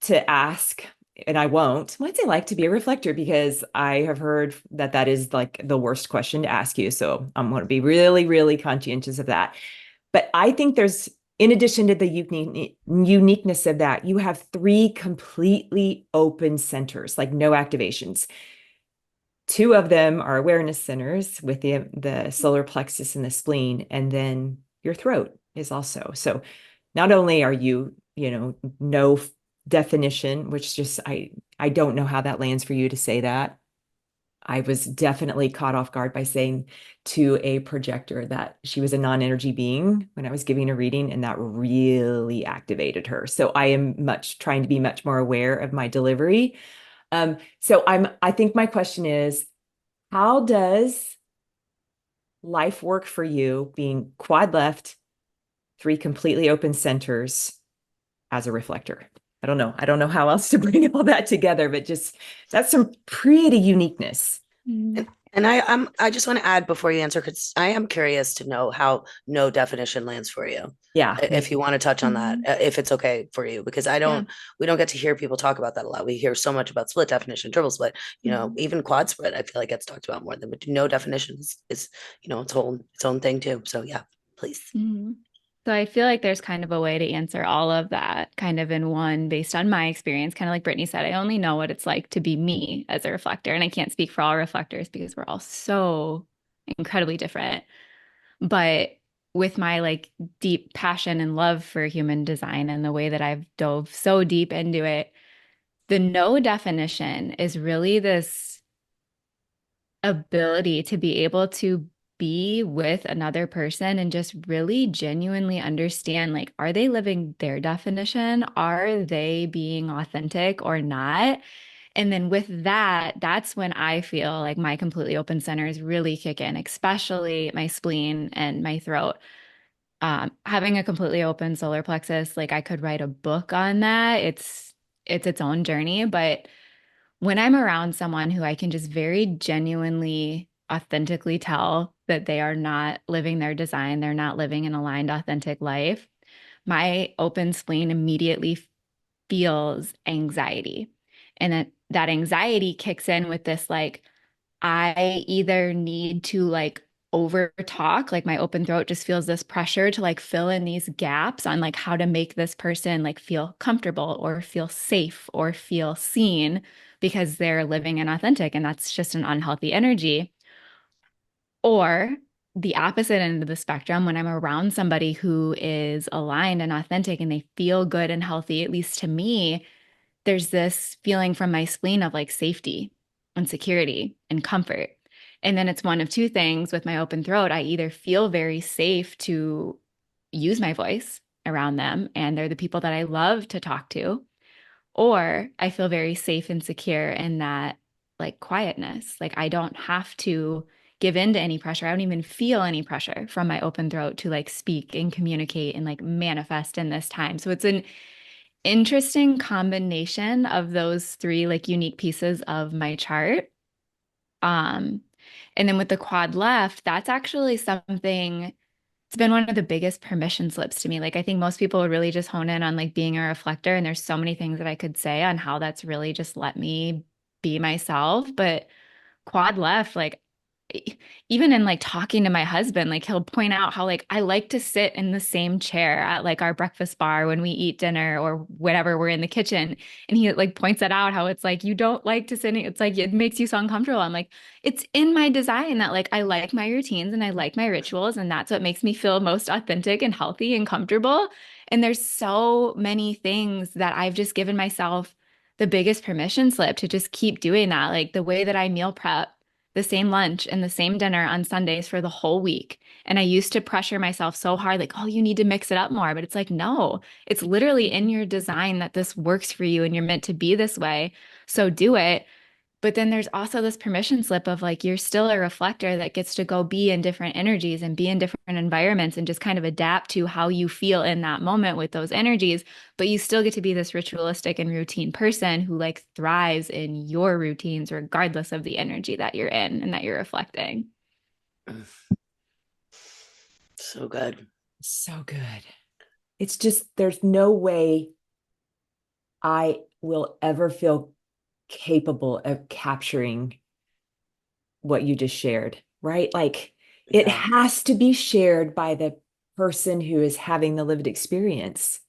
to ask, and I won't. What's it like to be a reflector? Because I have heard that that is like the worst question to ask you. So I'm going to be really, really conscientious of that. But I think there's, in addition to the uniqueness of that, you have three completely open centers, like no activations. Two of them are awareness centers with the solar plexus and the spleen, and then your throat is also. So not only are you, no definition, which just I don't know how that lands for you to say that. I was definitely caught off guard by saying to a projector that she was a non-energy being when I was giving a reading, and that really activated her. So I am trying to be much more aware of my delivery. So I think my question is, how does life work for you being quad left, three completely open centers as a reflector? I don't know. I don't know how else to bring all that together, but just that's some pretty uniqueness. And I just want to add before you answer, because I am curious to know how no definition lands for you. Yeah. If you want to touch on that, if it's okay for you, because we don't get to hear people talk about that a lot. We hear so much about split definition, triple split, even quad split, I feel like gets talked about more than, but no definitions is, its own thing too. So yeah, please. So I feel like there's kind of a way to answer all of that kind of in one based on my experience. Kind of like Brittney said, I only know what it's like to be me as a reflector. And I can't speak for all reflectors because we're all so incredibly different. But with my like deep passion and love for human design and the way that I've dove so deep into it, the no definition is really this ability to be able to be with another person and just really genuinely understand, like, are they living their definition? Are they being authentic or not? And then with that, that's when I feel like my completely open centers really kick in, especially my spleen and my throat. Having a completely open solar plexus, like I could write a book on that. It's its own journey, but when I'm around someone who I can just very genuinely, authentically tell that they are not living their design, they're not living an aligned, authentic life, my open spleen immediately feels anxiety. And that anxiety kicks in with this like, I either need to like over talk, like my open throat just feels this pressure to like fill in these gaps on like how to make this person like feel comfortable or feel safe or feel seen because they're living inauthentic, and that's just an unhealthy energy. Or the opposite end of the spectrum, when I'm around somebody who is aligned and authentic and they feel good and healthy, at least to me, there's this feeling from my spleen of like safety and security and comfort. And then it's one of two things with my open throat. I either feel very safe to use my voice around them, and they're the people that I love to talk to, or I feel very safe and secure in that like quietness. Like I don't have to give in to any pressure. I don't even feel any pressure from my open throat to like speak and communicate and like manifest in this time. So it's an interesting combination of those three like unique pieces of my chart. Um, and then with the quad left, that's actually something, it's been one of the biggest permission slips to me. Like I think most people would really just hone in on like being a reflector, and there's so many things that I could say on how that's really just let me be myself. But quad left, like even in like talking to my husband, like he'll point out how like I like to sit in the same chair at like our breakfast bar when we eat dinner or whatever, we're in the kitchen. And he like points that out, how it's like you don't like to sit it's like it makes you so uncomfortable. I'm like, it's in my design that like I like my routines and I like my rituals, and that's what makes me feel most authentic and healthy and comfortable. And there's so many things that I've just given myself the biggest permission slip to just keep doing that. Like the way that I meal prep the same lunch and the same dinner on Sundays for the whole week. And I used to pressure myself so hard, like, oh, you need to mix it up more. But it's like, no, it's literally in your design that this works for you and you're meant to be this way. So do it. But then there's also this permission slip of like, you're still a reflector that gets to go be in different energies and be in different environments and just kind of adapt to how you feel in that moment with those energies. But you still get to be this ritualistic and routine person who like thrives in your routines, regardless of the energy that you're in and that you're reflecting. So good. So good. It's just, there's no way I will ever feel capable of capturing what you just shared, right? Like it Yeah. has to be shared by the person who is having the lived experience,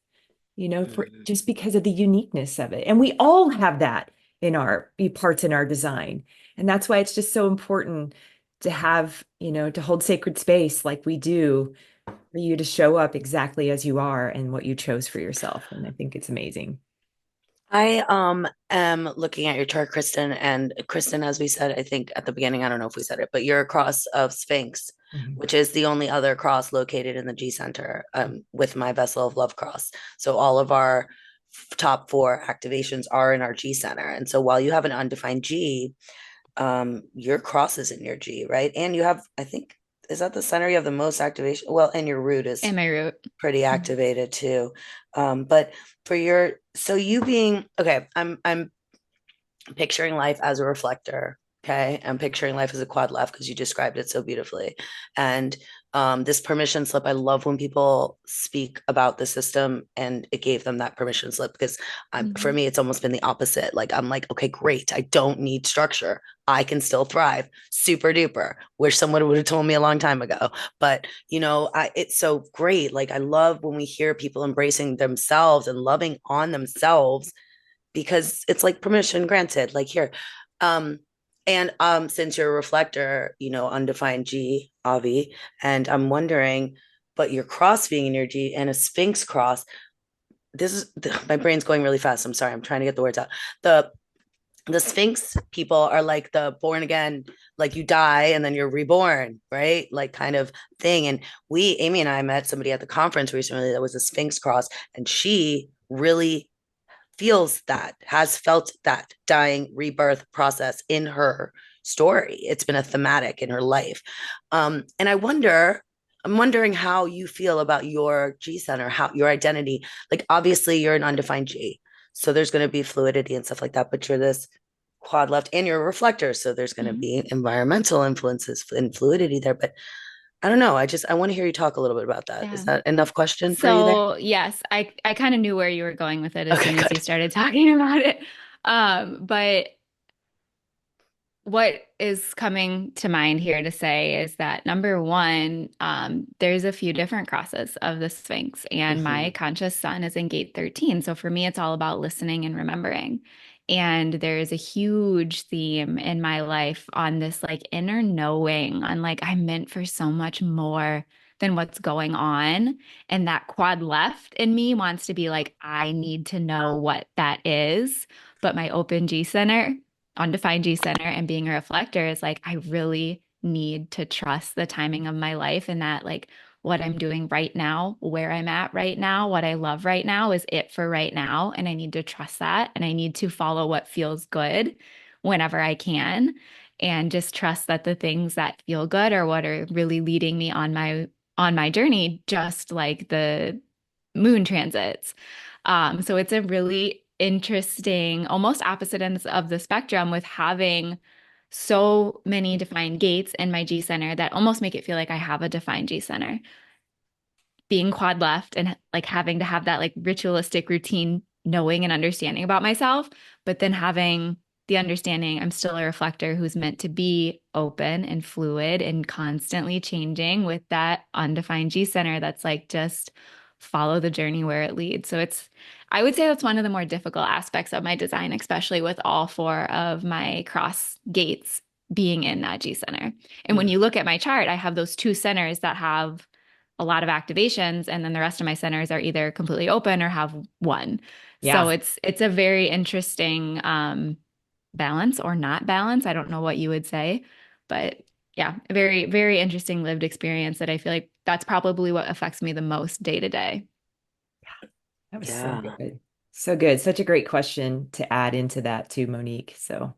for just because of the uniqueness of it. And we all have that in our parts in our design. And that's why it's just so important to have, to hold sacred space like we do for you to show up exactly as you are and what you chose for yourself. And I think it's amazing. I am looking at your chart, Kristin, and Kristin, as we said, I think at the beginning, I don't know if we said it, but you're a cross of Sphinx, which is the only other cross located in the G center, with my vessel of love cross. So all of our top 4 activations are in our G center. And so while you have an undefined G, your cross is in your G, right? And you have, I think, is that the center you have the most activation? Well, and your root is And my root. pretty activated too. But for your, so you being, okay, I'm picturing life as a reflector. Okay. I'm picturing life as a quad left because you described it so beautifully. And this permission slip, I love when people speak about the system and it gave them that permission slip, because for me, it's almost been the opposite. Like, I'm like, okay, great. I don't need structure. I can still thrive. Super duper. Wish someone would have told me a long time ago. But, it's so great. Like, I love when we hear people embracing themselves and loving on themselves, because it's like permission granted, like here. And since you're a reflector, undefined G, Avi, and I'm wondering, but your cross being in your G and a Sphinx cross, my brain's going really fast. I'm sorry, I'm trying to get the words out. The Sphinx people are like the born again, like you die and then you're reborn, right? Like kind of thing. And Amy and I met somebody at the conference recently that was a Sphinx cross, and she really has felt that dying rebirth process in her story. It's been a thematic in her life. And I'm wondering how you feel about your G center, how your identity, like obviously you're an undefined G. So there's going to be fluidity and stuff like that, but you're this quad left and you're a reflector. So there's going to be environmental influences and fluidity there. But I don't know. I want to hear you talk a little bit about that. Yeah. Is that enough question for you there? So yes, I kind of knew where you were going with it as Okay, soon as good. you started talking about it. But what is coming to mind here to say is that number one, there's a few different crosses of the Sphinx, and my conscious sun is in gate 13. So for me, it's all about listening and remembering. And there's a huge theme in my life on this like inner knowing, on like I'm meant for so much more than what's going on. And that quad left in me wants to be like, I need to know what that is. But my open G center, undefined G center, and being a reflector is like, I really need to trust the timing of my life, and that like what I'm doing right now, where I'm at right now, what I love right now is it for right now. And I need to trust that. And I need to follow what feels good whenever I can. And just trust that the things that feel good are what are really leading me on my journey, just like the moon transits. So it's a really interesting, almost opposite ends of the spectrum, with having so many defined gates in my G center that almost make it feel like I have a defined G center. Being quad left and like having to have that like ritualistic routine knowing and understanding about myself, but then having the understanding I'm still a reflector who's meant to be open and fluid and constantly changing, with that undefined G center that's like just follow the journey where it leads. So I would say that's one of the more difficult aspects of my design, especially with all four of my cross gates being in that G center. And when you look at my chart, I have those two centers that have a lot of activations, and then the rest of my centers are either completely open or have one. Yeah. So it's a very interesting balance or not balance. I don't know what you would say, but yeah, a very, very interesting lived experience that I feel like that's probably what affects me the most day to day. That was so Yeah. good. So good. Such a great question to add into that too, Monique. So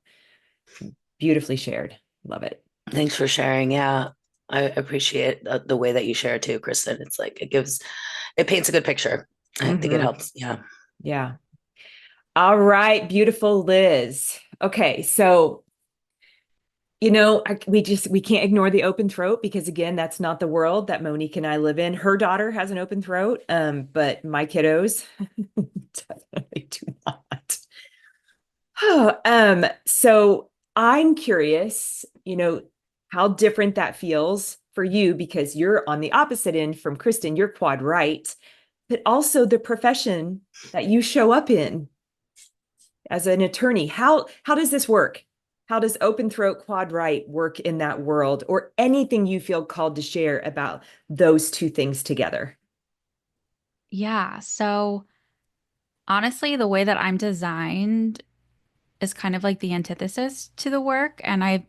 beautifully shared. Love it. Thanks for sharing. Yeah. I appreciate the way that you share it too, Kristin. It's like it paints a good picture. I think it Mhm. helps. Yeah. Yeah. All right, beautiful Liz. Okay, so we can't ignore the open throat, because again, that's not the world that Monique and I live in. Her daughter has an open throat, but my kiddos definitely do not. So I'm curious, how different that feels for you, because you're on the opposite end from Kristin. You're quad right, but also the profession that you show up in as an attorney. How does this work? How does open throat quad right work in that world, or anything you feel called to share about those two things together? Yeah. So honestly, the way that I'm designed is kind of like the antithesis to the work. And I've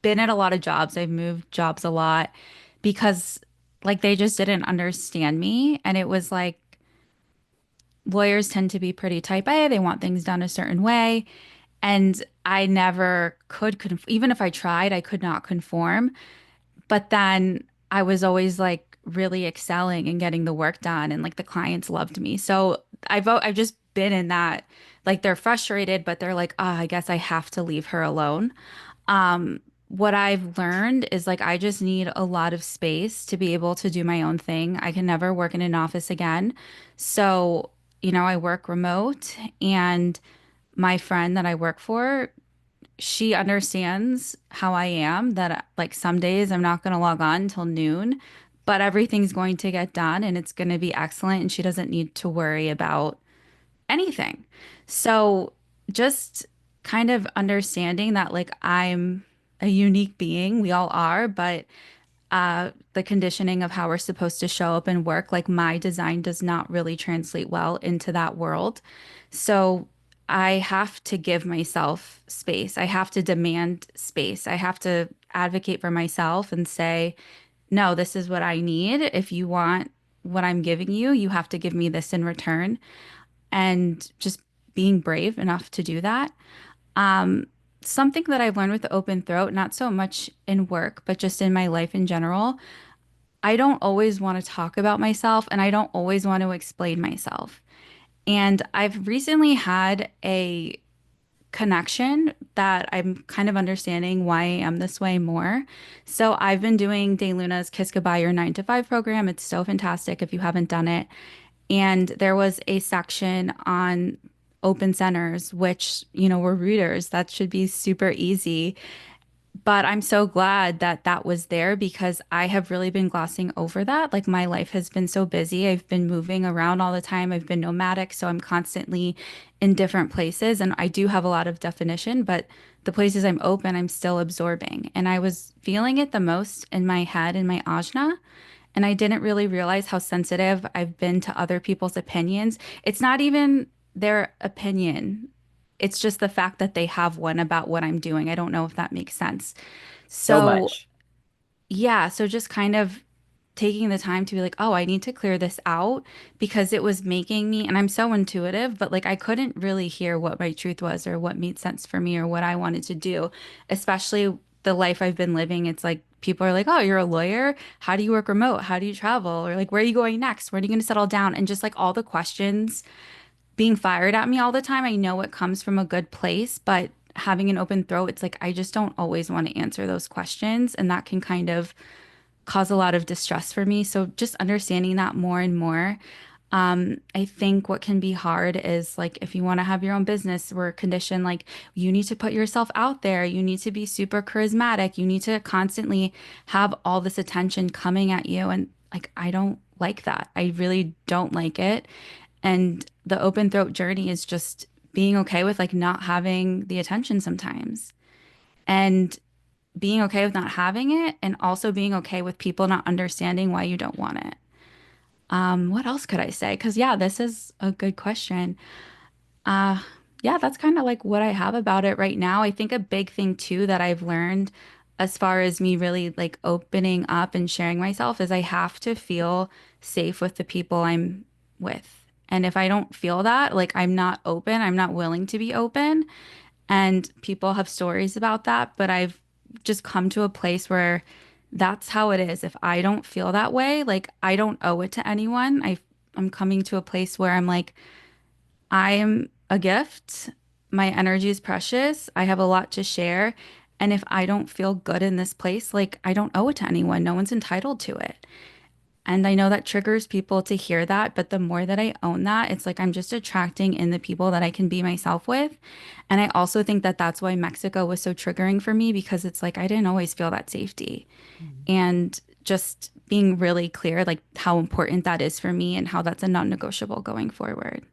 been at a lot of jobs. I've moved jobs a lot because like they just didn't understand me. And it was like lawyers tend to be pretty type A. They want things done a certain way. And I never could, even if I tried, I could not conform. But then I was always like really excelling and getting the work done, and like the clients loved me. So I've just been in that, like they're frustrated, but they're like, ah, I guess I have to leave her alone. What I've learned is like I just need a lot of space to be able to do my own thing. I can never work in an office again. So, I work remote, and my friend that I work for, she understands how I am, that like some days I'm not going to log on until noon, but everything's going to get done and it's going to be excellent, and she doesn't need to worry about anything. So just kind of understanding that like I'm a unique being, we all are, but the conditioning of how we're supposed to show up and work, like my design does not really translate well into that world. So I have to give myself space. I have to demand space. I have to advocate for myself and say, no, this is what I need. If you want what I'm giving you, you have to give me this in return. And just being brave enough to do that. Um, Something that I've learned with the open throat, not so much in work, but just in my life in general, I don't always want to talk about myself and I don't always want to explain myself. And I've recently had a connection that I'm kind of understanding why I am this way more. So I've been doing Day Luna's Kiss Goodbye Your 9 to 5 program. It's so fantastic if you haven't done it. And there was a section on open centers, which, were rooters. That should be super easy. But I'm so glad that that was there because I have really been glossing over that. Like my life has been so busy. I've been moving around all the time. I've been nomadic, so I'm constantly in different places and I do have a lot of definition, but the places I'm open, I'm still absorbing. And I was feeling it the most in my head, in my ajna. And I didn't really realize how sensitive I've been to other people's opinions. It's not even their opinion. It's just the fact that they have one about what I'm doing. I don't know if that makes sense. So So, much. yeah, so just kind of taking the time to be like, oh, I need to clear this out because it was making me, and I'm so intuitive, but like I couldn't really hear what my truth was or what made sense for me or what I wanted to do, especially the life I've been living. It's like people are like, oh, you're a lawyer. How do you work remote? How do you travel? Or like, where are you going next? Where are you going to settle down? And just like all the questions being fired at me all the time. I know it comes from a good place, but having an open throat, it's like I just don't always want to answer those questions. And that can kind of cause a lot of distress for me. So just understanding that more and more. I think what can be hard is like if you want to have your own business, we're conditioned like you need to put yourself out there, you need to be super charismatic, you need to constantly have all this attention coming at you. And like I don't like that. I really don't like it. And the open throat journey is just being okay with like not having the attention sometimes. And being okay with not having it and also being okay with people not understanding why you don't want it. What else could I say? Because yeah, this is a good question. Uh, yeah, that's kind of like what I have about it right now. I think a big thing too that I've learned as far as me really like opening up and sharing myself is I have to feel safe with the people I'm with. And if I don't feel that, like I'm not open, I'm not willing to be open. And people have stories about that, but I've just come to a place where that's how it is. If I don't feel that way, like I don't owe it to anyone. I'm coming to a place where I'm like, I am a gift. My energy is precious. I have a lot to share. And if I don't feel good in this place, like I don't owe it to anyone. No one's entitled to it. And I know that triggers people to hear that, but the more that I own that, it's like I'm just attracting in the people that I can be myself with. And I also think that that's why Mexico was so triggering for me because it's like I didn't always feel that safety. Mhm. And just being really clear, like how important that is for me and how that's a non-negotiable going forward.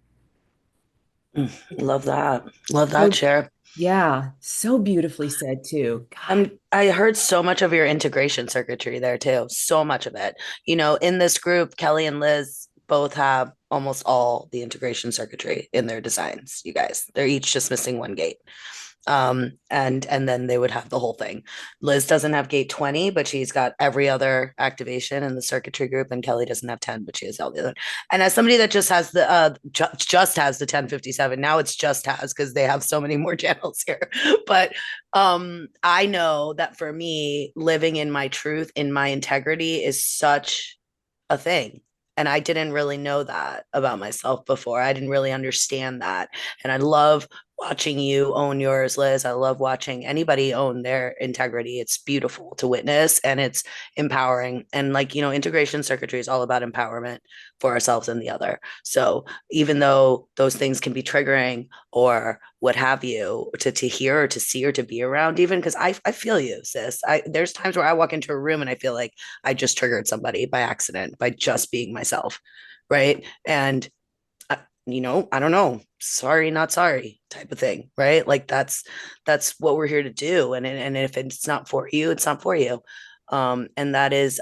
Love that. Love that, So, Cher. yeah, so beautifully said too. God. I heard so much of your integration circuitry there too. So much of it. You know, in this group, Kelly and Liz both have almost all the integration circuitry in their designs, you guys. They're each just missing one gate. And then they would have the whole thing. Liz doesn't have gate 20, but she's got every other activation in the circuitry group, and Kelly doesn't have 10, but she has all the other. And as somebody that just has the just has the 1057, now it's just has because they have so many more channels here. But I know that for me, living in my truth, in my integrity is such a thing. And I didn't really know that about myself before. I didn't really understand that. And I love watching you own yours, Liz. I love watching anybody own their integrity. It's beautiful to witness and it's empowering. And like, you know, integration circuitry is all about empowerment for ourselves and the other. So even though those things can be triggering or what have you to hear or to see or to be around, even because I feel you, sis. There's times where I walk into a room and I feel like I just triggered somebody by accident by just being myself. Right. And you know, I don't know, sorry, not sorry type of thing, right? Like that's what we're here to do. And if it's not for you, it's not for you. And that is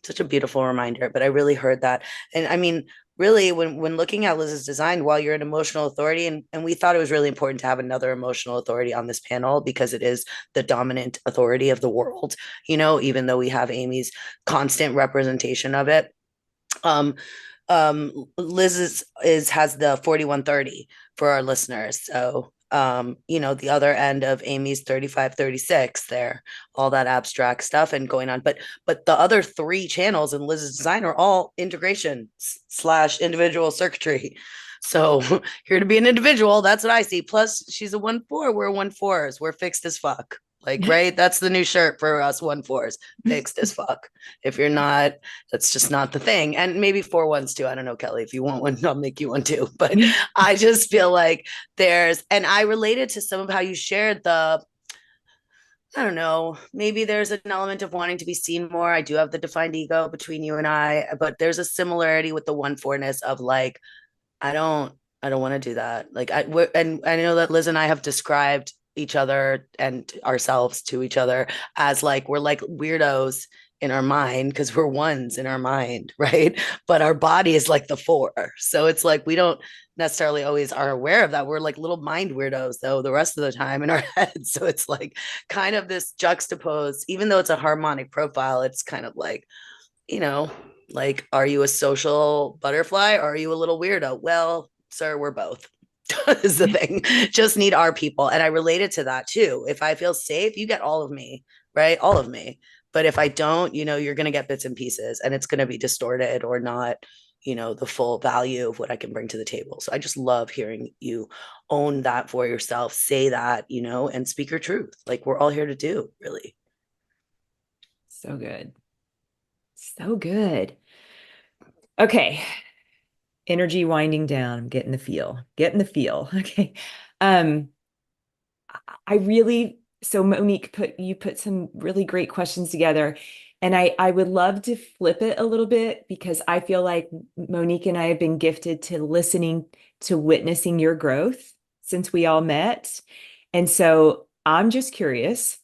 such a beautiful reminder. But I really heard that. And I mean, really, when looking at Liz's design, while you're an emotional authority, and we thought it was really important to have another emotional authority on this panel because it is the dominant authority of the world, you know, even though we have Amy's constant representation of it. Um, Liz has the 4130 for our listeners. So you know, the other end of Amy's 3536 there, all that abstract stuff and going on. But the other three channels in Liz's design are all integration slash individual circuitry. So here to be an individual, that's what I see. Plus, she's a 1-4. We're 1-4s. We're fixed as fuck. Like, right? That's the new shirt for us 1-4s. Fixed as fuck. If you're not, that's just not the thing. And maybe 4-1s too. I don't know, Kelly. If you want one, I'll make you one too. But I just feel like and I related to some of how you shared I don't know. Maybe there's an element of wanting to be seen more. I do have the defined ego between you and I, but there's a similarity with the 1-4-ness of like, I don't, I don't want to do that. Like and I know that Liz and I have described each other and ourselves to each other as like, we're like weirdos in our mind because we're ones in our mind, right? But our body is like the 4. So it's like, we don't necessarily always are aware of that. We're like little mind weirdos though the rest of the time in our heads. So it's like kind of this juxtapose, even though it's a harmonic profile, it's kind of like, you know, like, are you a social butterfly or are you a little weirdo? Well, sir, we're both. Is the thing. Just need our people. And I related to that too. If I feel safe, you get all of me, right? All of me. But if I don't, you're going to get bits and pieces and it's going to be distorted or not, the full value of what I can bring to the table. So I just love hearing you own that for yourself, say that, and speak your truth. Like we're all here to do, really. So good. So good. Okay. Energy winding down. I'm getting the feel. Okay. So Monique you put some really great questions together. And I would love to flip it a little bit because I feel like Monique and I have been gifted to listening to witnessing your growth since we all met. And so I'm just curious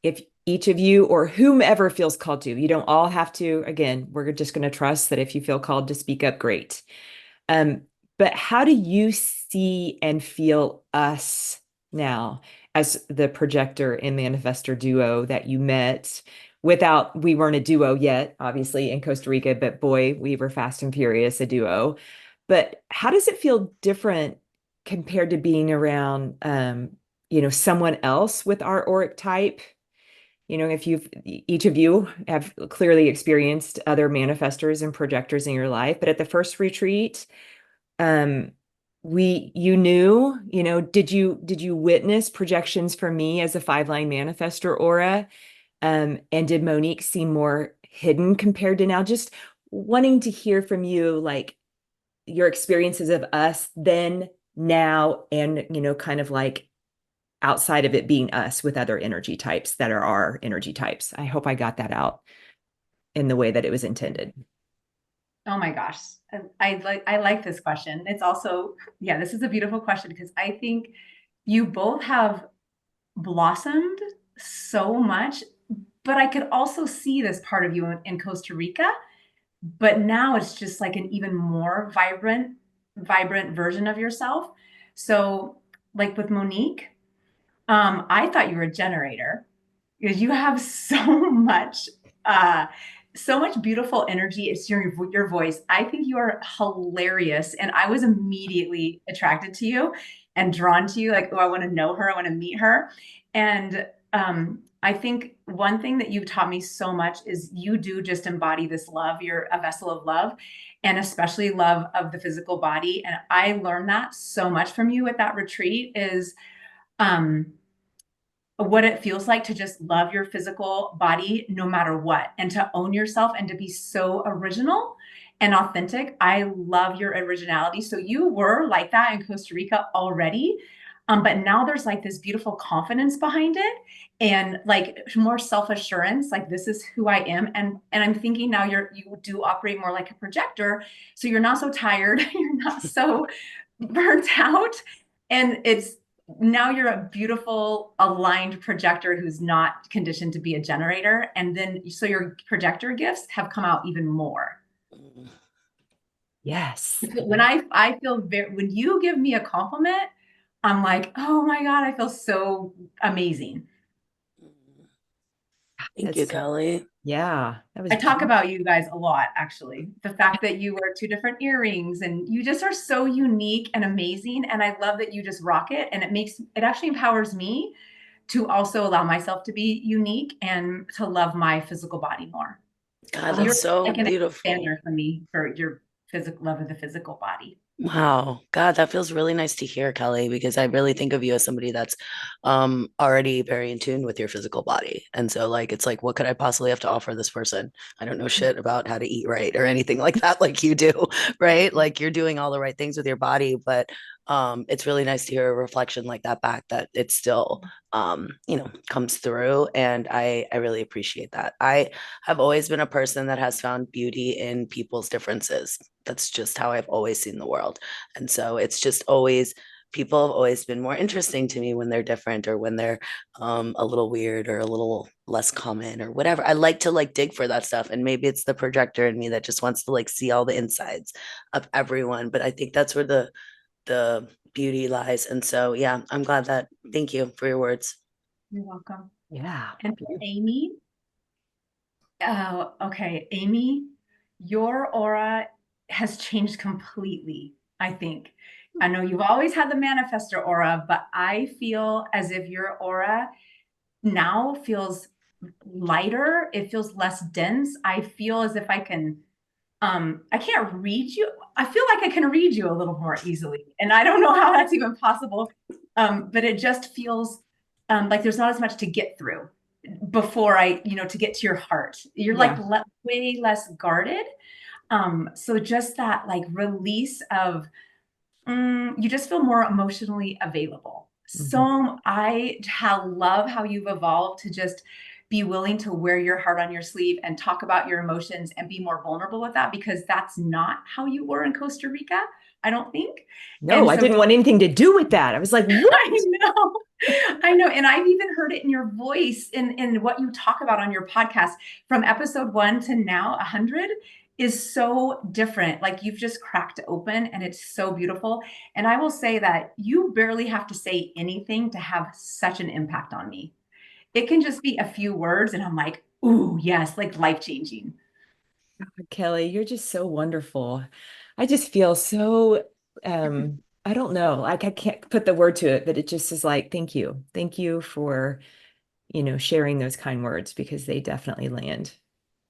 if each of you or whomever feels called to, you don't all have to, again, we're just going to trust that if you feel called to speak up, great. But how do you see and feel us now as the projector and manifestor duo that you met we weren't a duo yet, obviously in Costa Rica, but boy, we were fast and furious a duo. But how does it feel different compared to being around, someone else with our auric type? If each of you have clearly experienced other manifestors and projectors in your life, but at the first retreat, did you witness projections for me as a 5-line manifestor aura? And did Monique seem more hidden compared to now? Just wanting to hear from you, like your experiences of us then, now, and, kind of like outside of it being us with other energy types that are our energy types. I hope I got that out in the way that it was intended. Oh my gosh. I like this question. It's also, yeah, this is a beautiful question because I think you both have blossomed so much, but I could also see this part of you in Costa Rica, but now it's just like an even more vibrant version of yourself. So like with Monique, I thought you were a generator because you have uh, so much beautiful energy. It's your voice. I think you are hilarious. And I was immediately attracted to you and drawn to you. Like, oh, I want to know her. I want to meet her. And I think one thing that you've taught me so much is you do just embody this love. You're a vessel of love, and especially love of the physical body. And I learned that so much from you at that retreat is what it feels like to just love your physical body no matter what, and to own yourself and to be so original and authentic. I love your originality. So you were like that in Costa Rica already. But now there's like this beautiful confidence behind it and like more self-assurance, like this is who I am. And I'm thinking now you do operate more like a projector. So you're not so tired, you're not so burnt out. And now you're a beautiful aligned projector who's not conditioned to be a generator. And then so your projector gifts have come out even more. Yes. When I feel when you give me a compliment, I'm like, oh my God, I feel so amazing. Thank you, Kelly. Yeah. I talk about you guys a lot, actually. The fact that you wear 2 different earrings and you just are so unique and amazing. And I love that you just rock it. And it actually empowers me to also allow myself to be unique and to love my physical body more. God, that's You're so like an beautiful. expander for me for your physical love of the physical body. Wow. God, that feels really nice to hear, Kelly, because I really think of you as somebody that's already very in tune with your physical body. And so like it's like, what could I possibly have to offer this person? I don't know shit about how to eat right or anything like that, like you do, right? Like you're doing all the right things with your body, but It's really nice to hear a reflection like that back, that it still comes through. And I really appreciate that. I have always been a person that has found beauty in people's differences. That's just how I've always seen the world. And so it's just always, people have always been more interesting to me when they're different, or when they're a little weird or a little less common or whatever. I like to like dig for that stuff. And maybe it's the projector in me that just wants to like see all the insides of everyone. But I think that's where the beauty lies. And so, yeah, I'm glad that, thank you for your words. You're welcome. Yeah. And Amy, oh, okay, Amy, your aura has changed completely, I think. I know you've always had the manifestor aura, but I feel as if your aura now feels lighter. It feels less dense. I feel as if I can't read you. I feel like I can read you a little more easily. And I don't know how that's even possible. But it just feels like there's not as much to get through before to get to your heart. You're like way less guarded. So just that like release of, you just feel more emotionally available. So I love how you've evolved to just be willing to wear your heart on your sleeve and talk about your emotions and be more vulnerable with that, because that's not how you were in Costa Rica, I don't think. No, I didn't want anything to do with that. I was like, what? I know. And I've even heard it in your voice, in what you talk about on your podcast, from episode 1 to now 100 is so different. Like you've just cracked open, and it's so beautiful. And I will say that you barely have to say anything to have such an impact on me. It can just be a few words and I'm like, ooh, yes, like life-changing. Kelly, you're just so wonderful. I just feel so, I don't know, like I can't put the word to it, but it just is like, thank you. Thank you for, sharing those kind words, because they definitely land.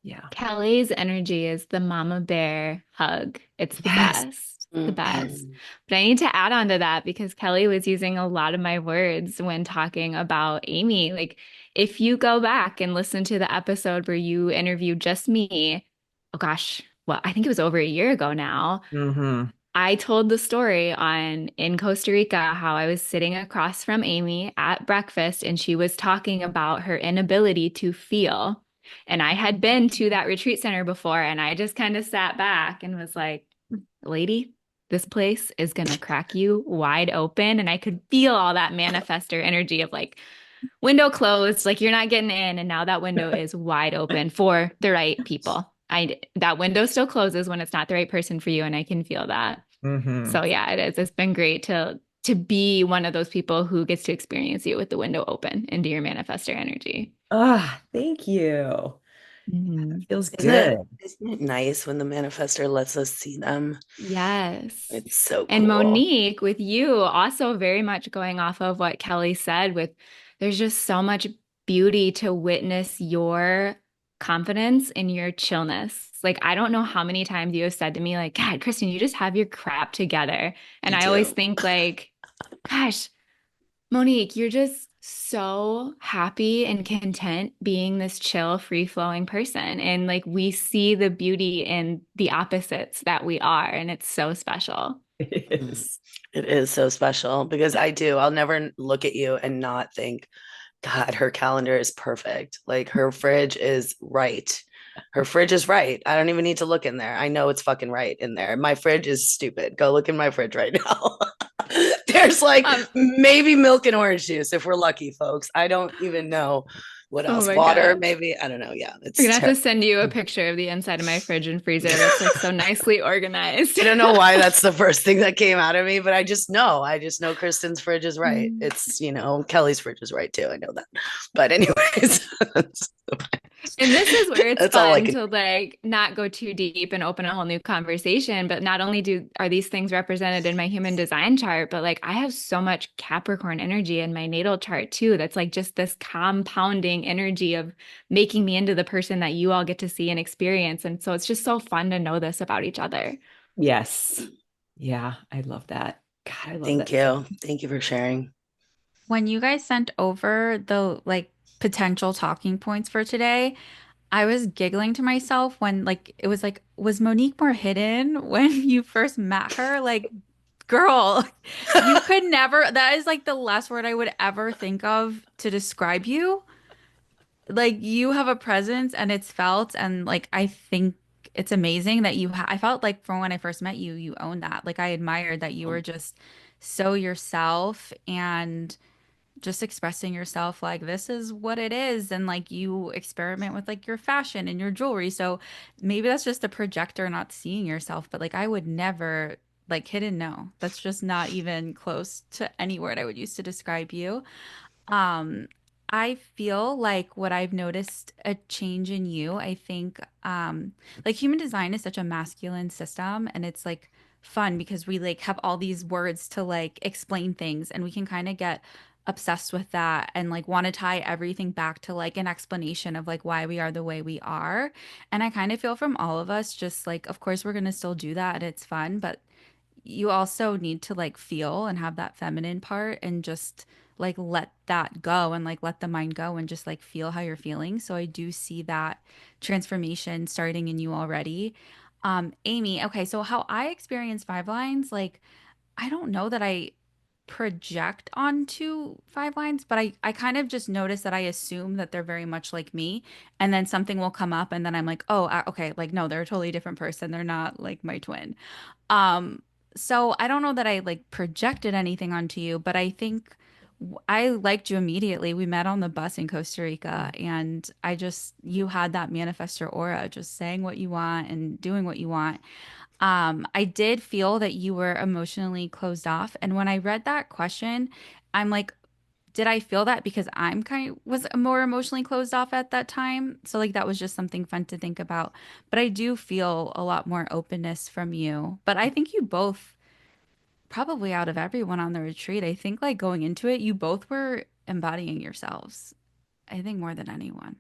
Yeah. Kelly's energy is the mama bear hug. It's the Yes. best, the best. But I need to add on to that, because Kelly was using a lot of my words when talking about Amy. Like, if you go back and listen to the episode where you interviewed just me, oh gosh, well, I think it was over a year ago now. I told the story in Costa Rica how I was sitting across from Amy at breakfast, and she was talking about her inability to feel. And I had been to that retreat center before, and I just kind of sat back and was like, lady, this place is going to crack you wide open. And I could feel all that manifestor energy of like, window closed, like you're not getting in. And now that window is wide open for the right people. That window still closes when it's not the right person for you. And I can feel that. So yeah, it is. It's been great to be one of those people who gets to experience you with the window open into your manifestor energy. Ah, thank you. That feels good. Isn't it nice when the manifestor lets us see them? Yes. It's so cool. And Monique, with you, also very much going off of what Kelly said, there's just so much beauty to witness your confidence and your chillness. Like, I don't know how many times you have said to me, like, God, Kristin, you just have your crap together. And I always think like, gosh, Monique, you're just so happy and content being this chill, free-flowing person. And like we see the beauty in the opposites that we are, and it's so special. It is. It is so special, because I'll never look at you and not think, God, her calendar is perfect. Like her fridge is right. Her fridge is right. I don't even need to look in there. I know it's fucking right in there. My fridge is stupid. Go look in my fridge right now. There's like maybe milk and orange juice if we're lucky, folks. I don't even know what else. Water, God. Maybe. I don't know. Yeah. We're gonna have to send you a picture of the inside of my fridge and freezer that's like so nicely organized. I don't know why that's the first thing that came out of me, but I just know Kristin's fridge is right. It's, Kelly's fridge is right too. I know that. But anyways. And this is where it's fun to like not go too deep and open a whole new conversation. But not only are these things represented in my human design chart, but like I have so much Capricorn energy in my natal chart too. That's like just this compounding energy of making me into the person that you all get to see and experience. And so it's just so fun to know this about each other. Yes. Yeah, I love that. God, I love that. Thank you. Thank you for sharing. When you guys sent over the like potential talking points for today, I was giggling to myself when like it was like, was Monique more hidden when you first met her? Like girl, you could never, that is like the last word I would ever think of to describe you. Like you have a presence and it's felt, and like I think it's amazing that I felt like from when I first met you, you owned that. Like I admired that you were just so yourself and just expressing yourself like this is what it is, and like you experiment with like your fashion and your jewelry. So maybe that's just a projector not seeing yourself, but like I would never like hidden no. That's just not even close to any word I would use to describe you. Um, I feel like what I've noticed a change in you, I think, like human design is such a masculine system, and it's like fun because we like have all these words to like explain things, and we can kind of get obsessed with that and like want to tie everything back to like an explanation of like why we are the way we are. And I kind of feel from all of us, just like, of course, we're gonna still do that and it's fun, but you also need to like feel and have that feminine part and just like let that go and like let the mind go and just like feel how you're feeling. So I do see that transformation starting in you already. Amy, okay, so how I experience five lines, like I don't know that I project onto five lines, but I kind of just notice that I assume that they're very much like me. And then something will come up and then I'm like, oh, okay, like no, they're a totally different person. They're not like my twin. Um, so I don't know that I like projected anything onto you, but I think I liked you immediately. We met on the bus in Costa Rica, and you had that manifestor aura, just saying what you want and doing what you want. I did feel that you were emotionally closed off. And when I read that question, I'm like, did I feel that because I'm kind of was more emotionally closed off at that time? So like that was just something fun to think about. But I do feel a lot more openness from you. But I think you both, probably out of everyone on the retreat, I think like going into it, you both were embodying yourselves. I think more than anyone.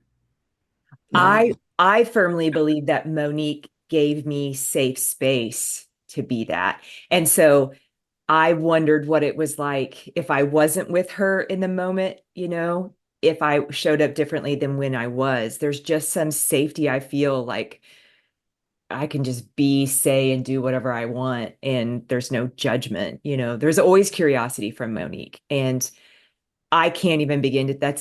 Yeah. I firmly believe that Monique gave me safe space to be that. And so I wondered what it was like if I wasn't with her in the moment, if I showed up differently than when I was. There's just some safety I feel like I can just be, say, and do whatever I want, and there's no judgment. There's always curiosity from Monique, and I can't even begin to,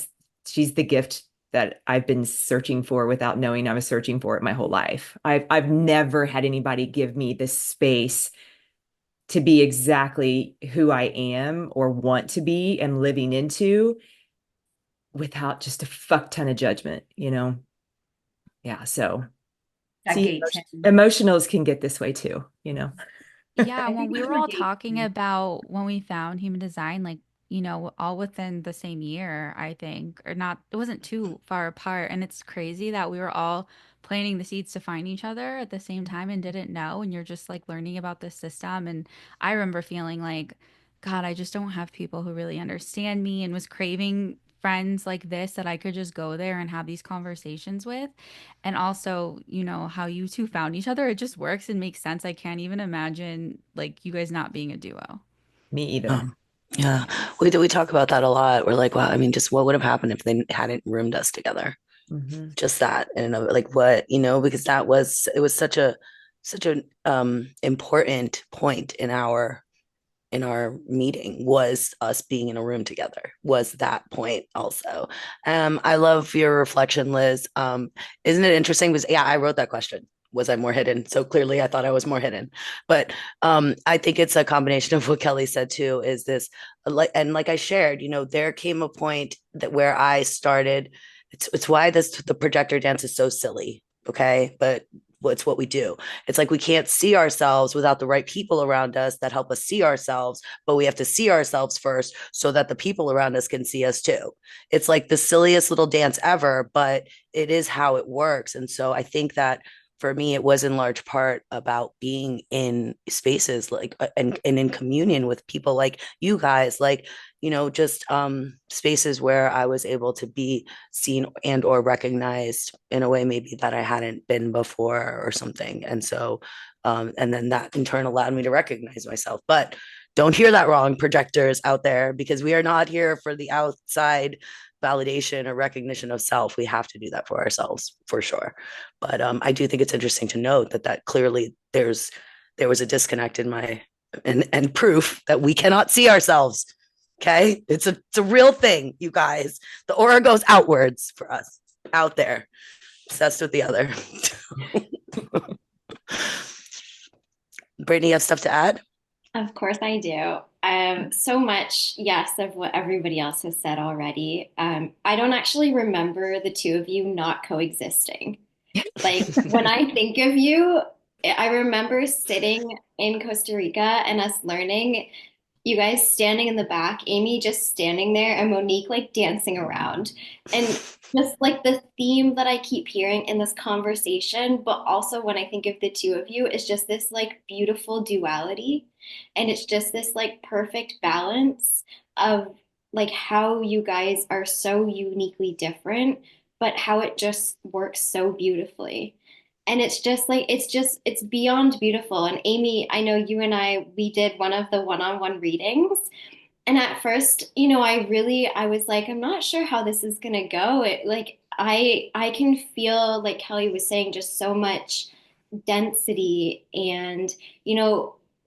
she's the gift that I've been searching for without knowing I was searching for it my whole life. I've never had anybody give me the space to be exactly who I am or want to be and living into without just a fuck ton of judgment. Yeah. So That see, gate 10. emotionals can get this way too. Yeah, I when think we that's were where all gate talking 10. about when we found human design, like, all within the same year, I think, or not, it wasn't too far apart. And it's crazy that we were all planting the seeds to find each other at the same time and didn't know. And you're just like learning about this system. And I remember feeling like, God, I just don't have people who really understand me, and was craving friends like this that I could just go there and have these conversations with. And also, how you two found each other, it just works and makes sense. I can't even imagine like you guys not being a duo. Me either. Um, yeah. We talk about that a lot. We're like, wow, I mean, just what would have happened if they hadn't roomed us together? Mhm. Just that and like what, because it was such an important point in our meeting, was us being in a room together, was that point also. I love your reflection, Liz. Isn't it interesting? Because yeah, I wrote that question. Was I more hidden? So clearly I thought I was more hidden. But I think it's a combination of what Kelly said too, is this like I shared, there came a point that where I started, it's why the projector dance is so silly. Okay. But it's what we do. It's like we can't see ourselves without the right people around us that help us see ourselves, but we have to see ourselves first so that the people around us can see us too. It's like the silliest little dance ever, but it is how it works. And so I think that for me, it was in large part about being in spaces like and in communion with people like you guys, like, just spaces where I was able to be seen and or recognized in a way maybe that I hadn't been before or something. And so and then that in turn allowed me to recognize myself. But don't hear that wrong, projectors out there, because we are not here for the outside validation or recognition of self. We have to do that for ourselves for sure. But I do think it's interesting to note that clearly there was a disconnect in and proof that we cannot see ourselves. Okay. It's a real thing, you guys. The aura goes outwards for us out there, obsessed with the other. Brittney, you have stuff to add? Of course I do. So much, yes, of what everybody else has said already. I don't actually remember the two of you not coexisting. Like when I think of you, I remember sitting in Costa Rica and us learning, you guys standing in the back, Amy just standing there, and Monique like dancing around. And just like the theme that I keep hearing in this conversation, but also when I think of the two of you, is just this like beautiful duality. And it's just this like perfect balance of like how you guys are so uniquely different, but how it just works so beautifully. And it's just like it's beyond beautiful. And Amy, I know you and we did one of the one-on-one readings. And at first, I was like, I'm not sure how this is gonna go. It like I can feel, like Kelly was saying, just so much density. And,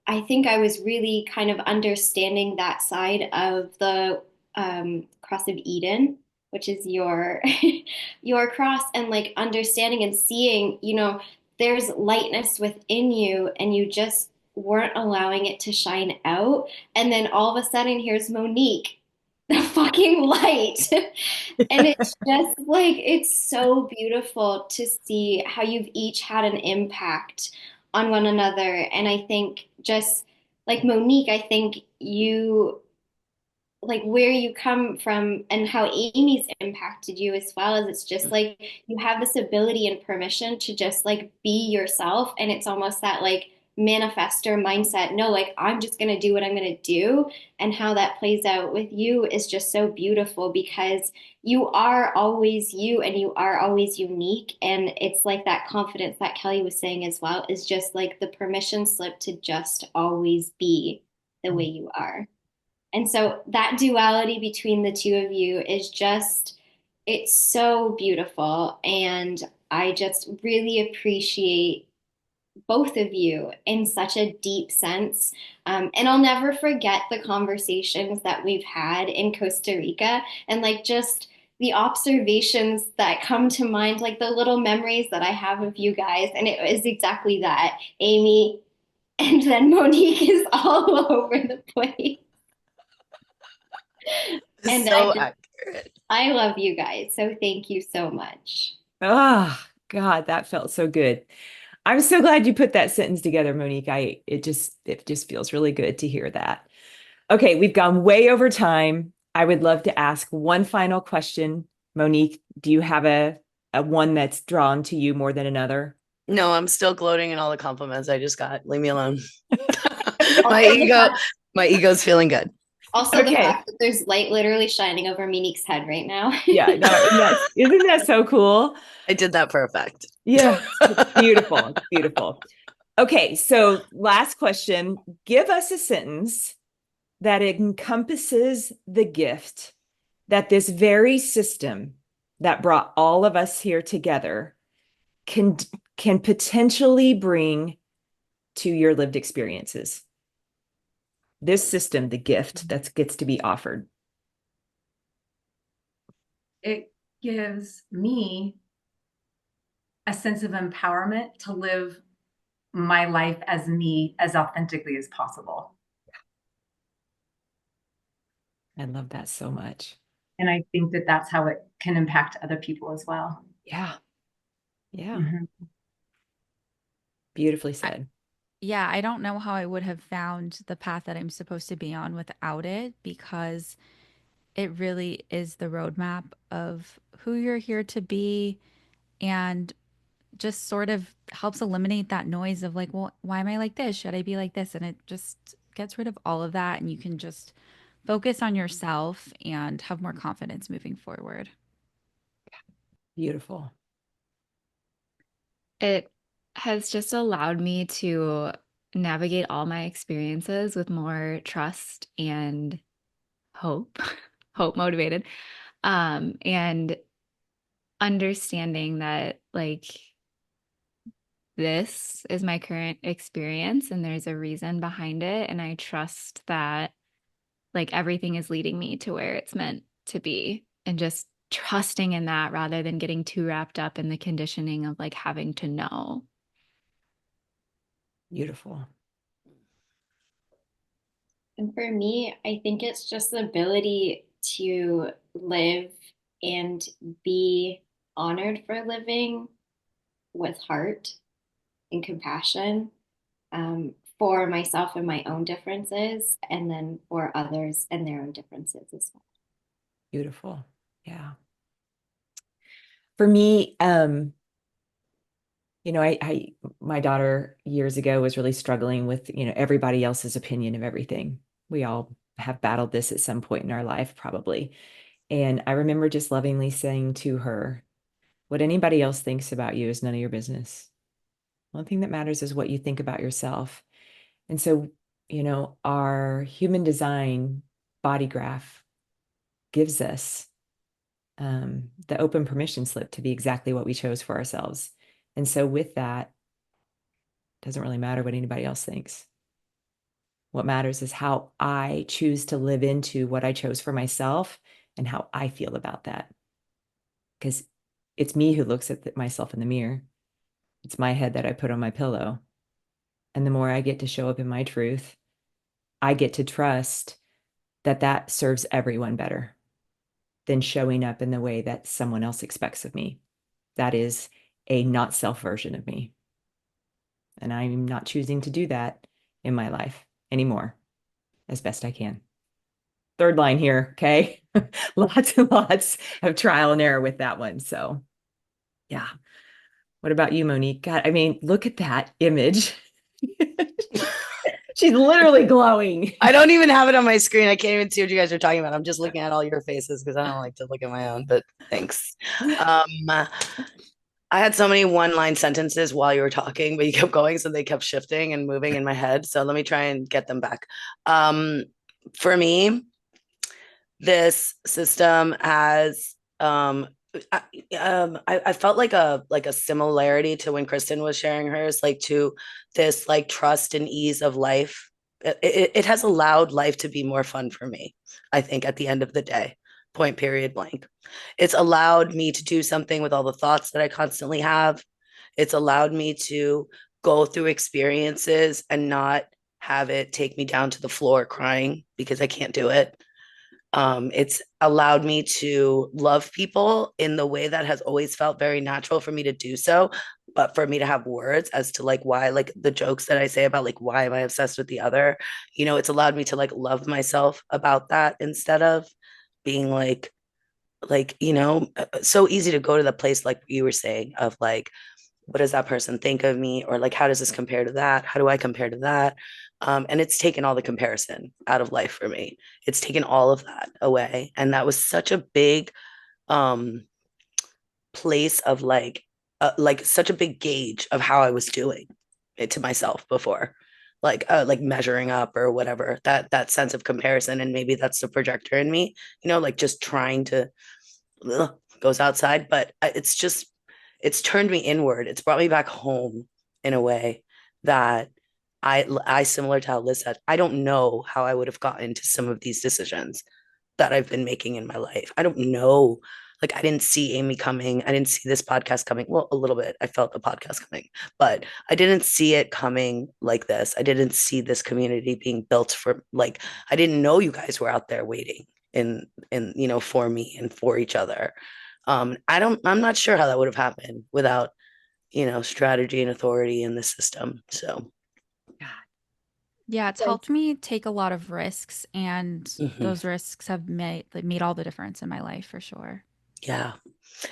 I think I was really kind of understanding that side of the cross of Eden, which is your your cross, and like understanding and seeing, there's lightness within you, and you just weren't allowing it to shine out. And then all of a sudden, here's Monique, the fucking light. And it's just like, it's so beautiful to see how you've each had an impact on one another. And I think just like Monique, I think you like where you come from and how Amy's impacted you, as well as it's just like you have this ability and permission to just like be yourself. And it's almost that like manifester mindset. No, like I'm just going to do what I'm going to do. And how that plays out with you is just so beautiful, because you are always you and you are always unique. And it's like that confidence that Kelly was saying as well, is just like the permission slip to just always be the way you are. And so that duality between the two of you is just, it's so beautiful. And I just really appreciate both of you in such a deep sense. And I'll never forget the conversations that we've had in Costa Rica, and like just the observations that come to mind, like the little memories that I have of you guys. And it was exactly that. Amy and then Monique is all over the place. And So accurate. I love you guys. So thank you so much. Oh, God, that felt so good. I'm so glad you put that sentence together, Monique. It just feels really good to hear that. Okay, we've gone way over time. I would love to ask one final question. Monique, do you have a one that's drawn to you more than another? No, I'm still gloating in all the compliments I just got. Leave me alone. Also, my ego's feeling good. Also, the Okay. fact that there's light literally shining over Monique's head right now. Yeah, no, isn't that so cool? I did that for effect. Yeah, beautiful, beautiful. Okay, so last question. Give us a sentence that encompasses the gift that this very system that brought all of us here together can potentially bring to your lived experiences. This system, the gift that gets to be offered. It gives me a sense of empowerment to live my life as me as authentically as possible. I love that so much. And I think that that's how it can impact other people as well. Yeah. Yeah. Mhm. Beautifully said. Yeah, I don't know how I would have found the path that I'm supposed to be on without it, because it really is the roadmap of who you're here to be, and just sort of helps eliminate that noise of like, well, why am I like this? Should I be like this? And it just gets rid of all of that, and you can just focus on yourself and have more confidence moving forward. Beautiful. It has just allowed me to navigate all my experiences with more trust and hope, hope motivated, and understanding that like this is my current experience and there's a reason behind it. And I trust that like everything is leading me to where it's meant to be, and just trusting in that rather than getting too wrapped up in the conditioning of like having to know. Beautiful. And for me, I think it's just the ability to live and be honored for living with heart and compassion, for myself and my own differences, and then for others and their own differences as well. Beautiful. Yeah. For me, my daughter years ago was really struggling with, everybody else's opinion of everything. We all have battled this at some point in our life, probably. And I remember just lovingly saying to her, what anybody else thinks about you is none of your business. One thing that matters is what you think about yourself. And so, our human design body graph gives us the open permission slip to be exactly what we chose for ourselves. And so with that, it doesn't really matter what anybody else thinks. What matters is how I choose to live into what I chose for myself and how I feel about that. Because it's me who looks at myself in the mirror. It's my head that I put on my pillow. And the more I get to show up in my truth, I get to trust that that serves everyone better than showing up in the way that someone else expects of me. That is a not self version of me. And I'm not choosing to do that in my life anymore, as best I can. Third line here, okay? Lots and lots of trial and error with that one. So, yeah. What about you, Monique? God, I mean, look at that image. She's literally glowing. I don't even have it on my screen. I can't even see what you guys are talking about. I'm just looking at all your faces because I don't like to look at my own, but thanks. I had so many one-line sentences while you were talking, but you kept going, so they kept shifting and moving in my head. So let me try and get them back. For me, this system has I felt like a similarity to when Kristin was sharing hers, like to this like trust and ease of life. It has allowed life to be more fun for me, I think, at the end of the day, point period blank. It's allowed me to do something with all the thoughts that I constantly have. It's allowed me to go through experiences and not have it take me down to the floor crying because I can't do it. It's allowed me to love people in the way that has always felt very natural for me to do so, but for me to have words as to like why, like the jokes that I say about like why am I obsessed with the other, it's allowed me to like love myself about that instead of being so easy to go to the place like you were saying of like, what does that person think of me, or like how does this compare to that, how do I compare to that? And it's taken all the comparison out of life for me. It's taken all of that away, and that was such a big place of like such a big gauge of how I was doing it to myself before, like measuring up or whatever, that sense of comparison. And maybe that's the projector in me, like just trying to goes outside, but it's turned me inward. It's brought me back home in a way that I similar to how Liz said, I don't know how I would have gotten to some of these decisions that I've been making in my life. I don't know. Like, I didn't see Amy coming. I didn't see this podcast coming. Well, a little bit. I felt the podcast coming, but I didn't see it coming like this. I didn't see this community being built for, like, I didn't know you guys were out there waiting for me and for each other. I'm not sure how that would have happened without, strategy and authority in the system. So, Yeah, it's helped me take a lot of risks, and mhm. those risks have made all the difference in my life for sure. Yeah,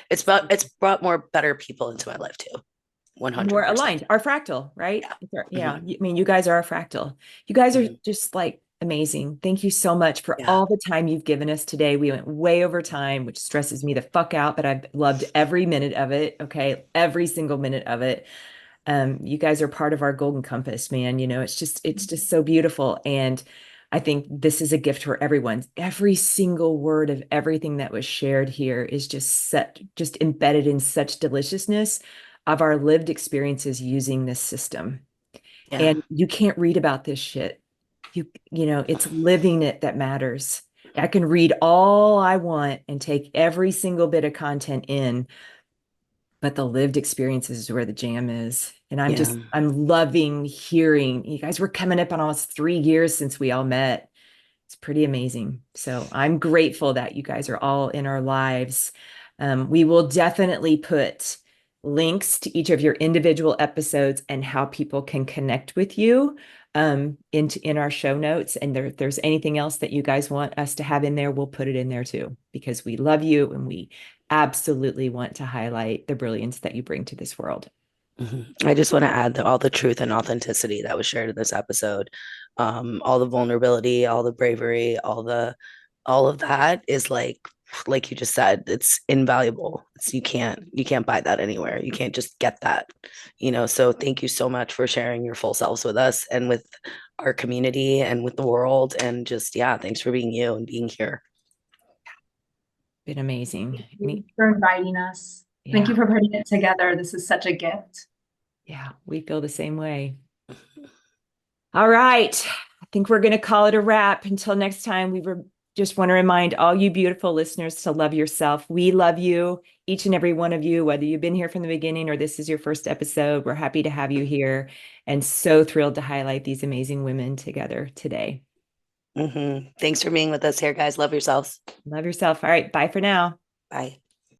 it's brought more better people into my life too. 100%. More aligned, our fractal, right? Yeah. Mhm. I mean, you guys are our fractal. You guys are Mhm. just like amazing. Thank you so much for Yeah. all the time you've given us today. We went way over time, which stresses me the fuck out, but I've loved every minute of it. Okay. Every single minute of it. You guys are part of our golden compass, man. It's just so beautiful. And I think this is a gift for everyone. Every single word of everything that was shared here is just embedded in such deliciousness of our lived experiences using this system. Yeah. And you can't read about this shit. It's living it that matters. I can read all I want and take every single bit of content in, but the lived experiences is where the jam is. And I'm loving hearing you guys. We're coming up on almost 3 years since we all met. It's pretty amazing. So I'm grateful that you guys are all in our lives. We will definitely put links to each of your individual episodes and how people can connect with you in our show notes. And if there's anything else that you guys want us to have in there, we'll put it in there too, because we love you and we absolutely want to highlight the brilliance that you bring to this world. I just want to add all the truth and authenticity that was shared in this episode. All the vulnerability, all the bravery, all of that is like you just said, it's invaluable. You can't buy that anywhere. You can't just get that, so thank you so much for sharing your full selves with us and with our community and with the world. And just, thanks for being you and being here. Been amazing. Thank you for inviting us. Thank you for putting it together. This is such a gift. Yeah, we feel the same way. All right. I think we're going to call it a wrap. Until next time, just want to remind all you beautiful listeners to love yourself. We love you, each and every one of you, whether you've been here from the beginning or this is your first episode. We're happy to have you here and so thrilled to highlight these amazing women together today. Thanks for being with us here, guys. Love yourselves. Love yourself. All right. Bye for now. Bye.